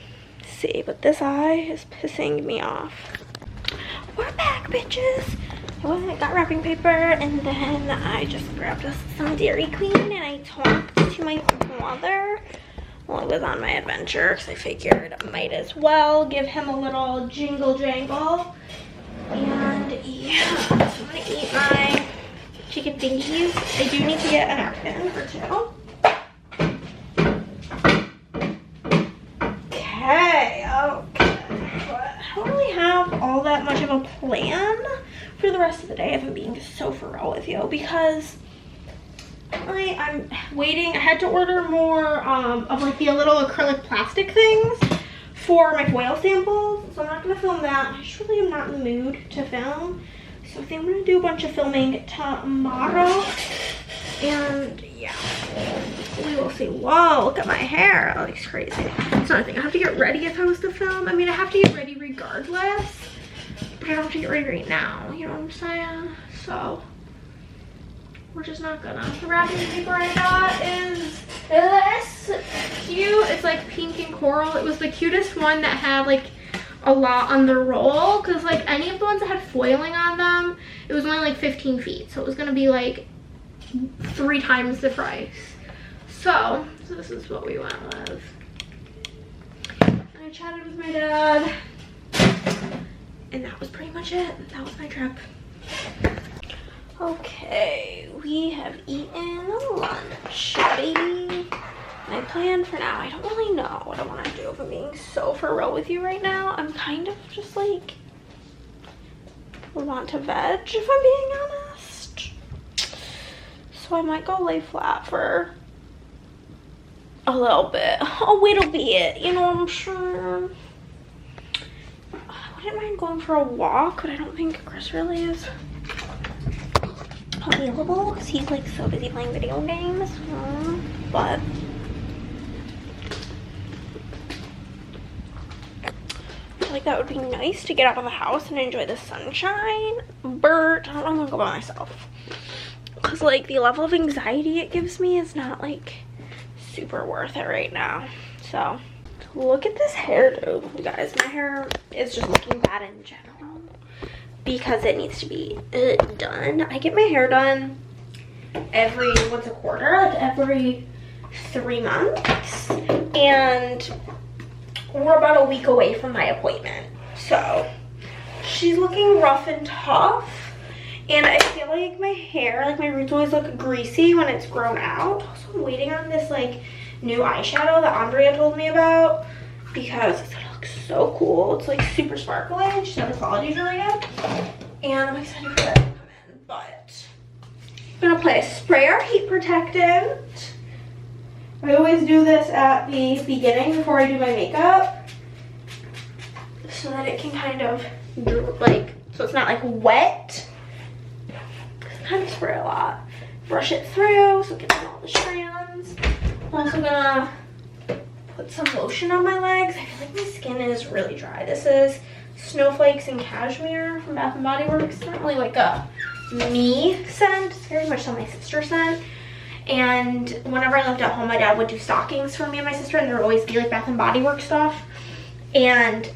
see. But this eye is pissing me off. We're back, bitches. I went and got wrapping paper, and then I just grabbed us some Dairy Queen, and I talked to my brother while I was on my adventure, because I figured I might as well give him a little jingle jangle. And yeah, so I'm gonna eat my chicken fingies. I do need to get a napkin or 2. Okay. But I don't really have all that much of a plan for the rest of the day, if I'm being so for real with you, because I'm waiting. I had to order more of like the little acrylic plastic things for my foil samples, so I'm not going to film that. I just really am not in the mood to film, so I think I'm going to do a bunch of filming tomorrow. And yeah, we will see. Whoa, look at my hair. That looks crazy. It's another thing. I have to get ready if I was to film. I mean, I have to get ready regardless, but I don't have to get ready right now. You know what I'm saying? So we're just not gonna. The wrapping paper I got is this cute. It's like pink and coral. It was the cutest one that had like a lot on the roll, because like any of the ones that had foiling on them, it was only like 15 feet. So it was gonna be like 3 times the price. So this is what we went with. I chatted with my dad, and that was pretty much it. That was my trip. Okay, we have eaten lunch, baby. My plan for now, I don't really know what I want to do, if I'm being so for real with you right now. I'm kind of just like, want to veg, if I'm being honest. So so I might go lay flat for a little bit. A little bit, you know what I'm saying? I wouldn't mind going for a walk, but I don't think Chris really is available because he's like so busy playing video games. But I feel like that would be nice to get out of the house and enjoy the sunshine. But I don't know, I'm gonna go by myself because like the level of anxiety it gives me is not like super worth it right now. So look at this hairdo, you guys. My hair is just looking bad in general because it needs to be done. I get my hair done every once a quarter, like every 3 months, and we're about a week away from my appointment. So she's looking rough and tough, and I feel like my hair, like my roots always look greasy when it's grown out. Also, I'm waiting on this like new eyeshadow that Andrea told me about because it's gonna look so cool. It's like super sparkly. She said the quality is really good, and I'm excited for that to come in. But I'm gonna apply a sprayer heat protectant. I always do this at the beginning before I do my makeup so that it can kind of like, so it's not like wet. I kind of spray a lot. Brush it through so it gets in all the strands. I'm also gonna put some lotion on my legs. I feel like my skin is really dry. This is Snowflakes and Cashmere from Bath & Body Works. It's not really like a me scent. It's very much so my sister scent. And whenever I lived at home, my dad would do stockings for me and my sister, and there would always be like Bath & Body Works stuff. And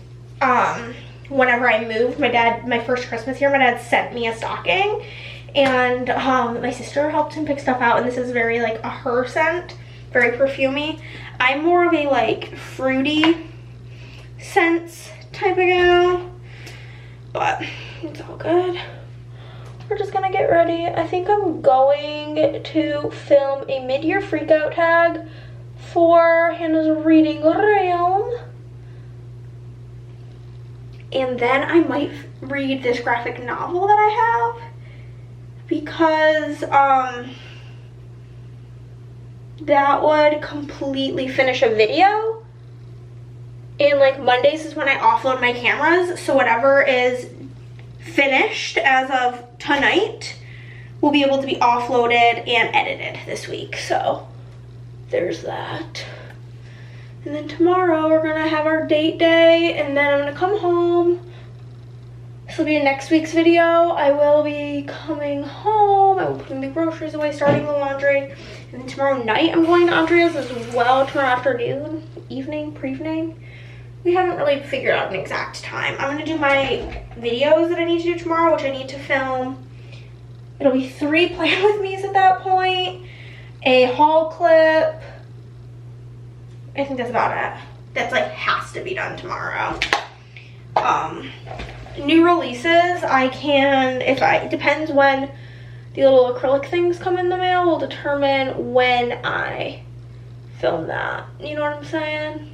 whenever I moved, my first Christmas here, my dad sent me a stocking, and my sister helped him pick stuff out, and this is very like a her scent, very perfumey. I'm more of a like fruity scents type of gal, but it's all good. We're just gonna get ready. I think I'm going to film a mid-year freakout tag for Hannah's reading realm. And then I might read this graphic novel that I have because that would completely finish a video. And like Mondays is when I offload my cameras, so whatever is finished as of tonight will be able to be offloaded and edited this week. So there's that. And then tomorrow we're gonna have our date day, and then I'm gonna come home. This will be next week's video. I will be coming home. I will be putting the groceries away, starting the laundry, and then tomorrow night I'm going to Andrea's as well. Tomorrow afternoon, evening, pre-evening. We haven't really figured out an exact time. I'm gonna do my videos that I need to do tomorrow, which I need to film. It'll be 3 plan with me's at that point, a haul clip. I think that's about it. That's like has to be done tomorrow. New releases, I can, it depends when the little acrylic things come in the mail, will determine when I film that. You know what I'm saying?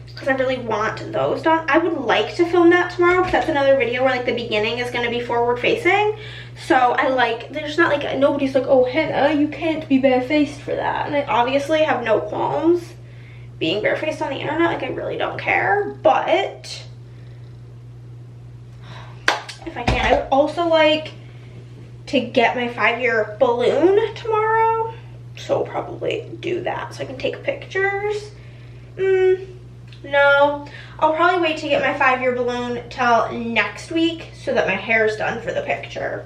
Because I really want those done. I would like to film that tomorrow because that's another video where like the beginning is going to be forward facing. So I like, there's not like, nobody's like, oh Hannah, you can't be barefaced for that. And I obviously have no qualms being barefaced on the internet. Like I really don't care. But if I can, I would also like to get my 5-year balloon tomorrow. So we'll probably do that so I can take pictures. No, I'll probably wait to get my 5-year balloon till next week so that my hair's done for the picture.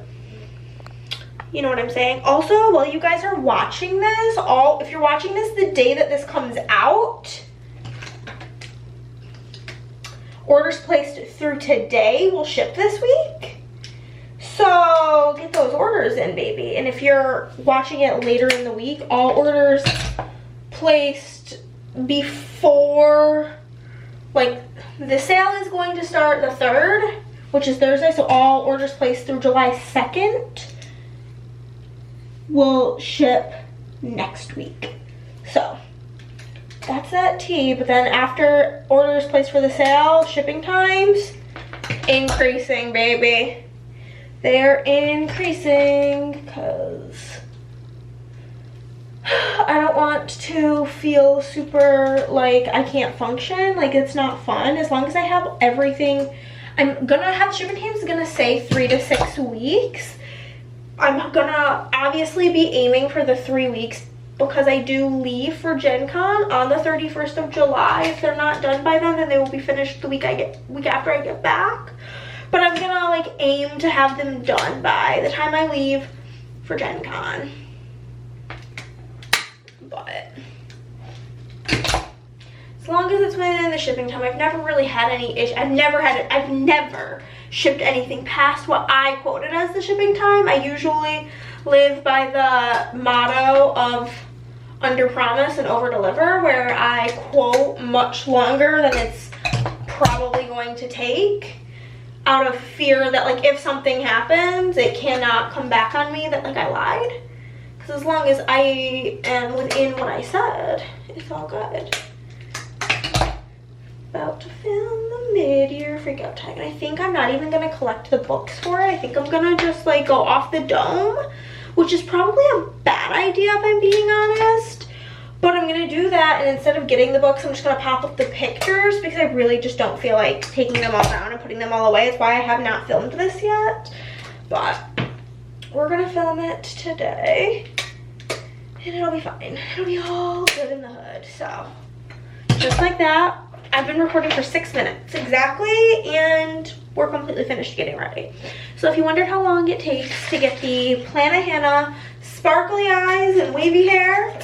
You know what I'm saying? Also, while you guys are watching this, if you're watching this the day that this comes out, orders placed through today will ship this week. So get those orders in, baby. And if you're watching it later in the week, all orders placed before, like, the sale is going to start the 3rd, which is Thursday, so all orders placed through July 2nd will ship next week. So that's that tea. But then after orders placed for the sale, shipping times increasing, baby. They're increasing because I don't want to feel super like I can't function, like it's not fun. As long as I have everything, I'm gonna have shipping times gonna say 3 to 6 weeks. I'm gonna obviously be aiming for the 3 weeks because I do leave for Gen Con on the 31st of July. If they're not done by then they will be finished the week after I get back. But I'm gonna like aim to have them done by the time I leave for Gen Con. But as long as it's within the shipping time, I've never really had any issue. I've never shipped anything past what I quoted as the shipping time. I usually live by the motto of under promise and over deliver, where I quote much longer than it's probably going to take, out of fear that like if something happens it cannot come back on me that like I lied. Because as long as I am within what I said, it's all good. About to film the mid-year freakout tag. And I think I'm not even going to collect the books for it. I think I'm going to just like go off the dome, which is probably a bad idea if I'm being honest. But I'm going to do that, and instead of getting the books, I'm just going to pop up the pictures because I really just don't feel like taking them all down and putting them all away. It's why I have not filmed this yet. But we're going to film it today, and it'll be fine. It'll be all good in the hood. So, just like that. I've been recording for 6 minutes exactly, and we're completely finished getting ready. So if you wondered how long it takes to get the Plana Hannah sparkly eyes and wavy hair,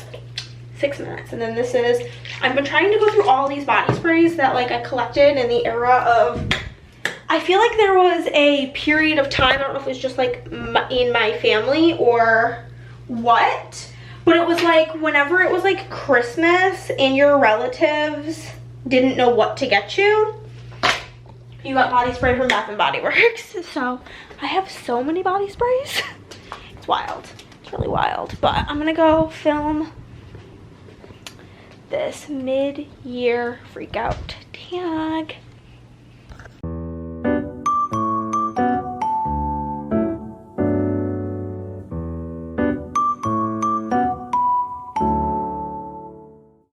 6 minutes. And then this is, I've been trying to go through all these body sprays that like I collected in the era of, I feel like there was a period of time, I don't know if it was just like in my family or what, but it was like whenever it was like Christmas and your relatives didn't know what to get you, you got body spray from Bath and Body Works. So I have so many body sprays. It's wild. It's really wild. But I'm gonna go film this mid-year freak out tag.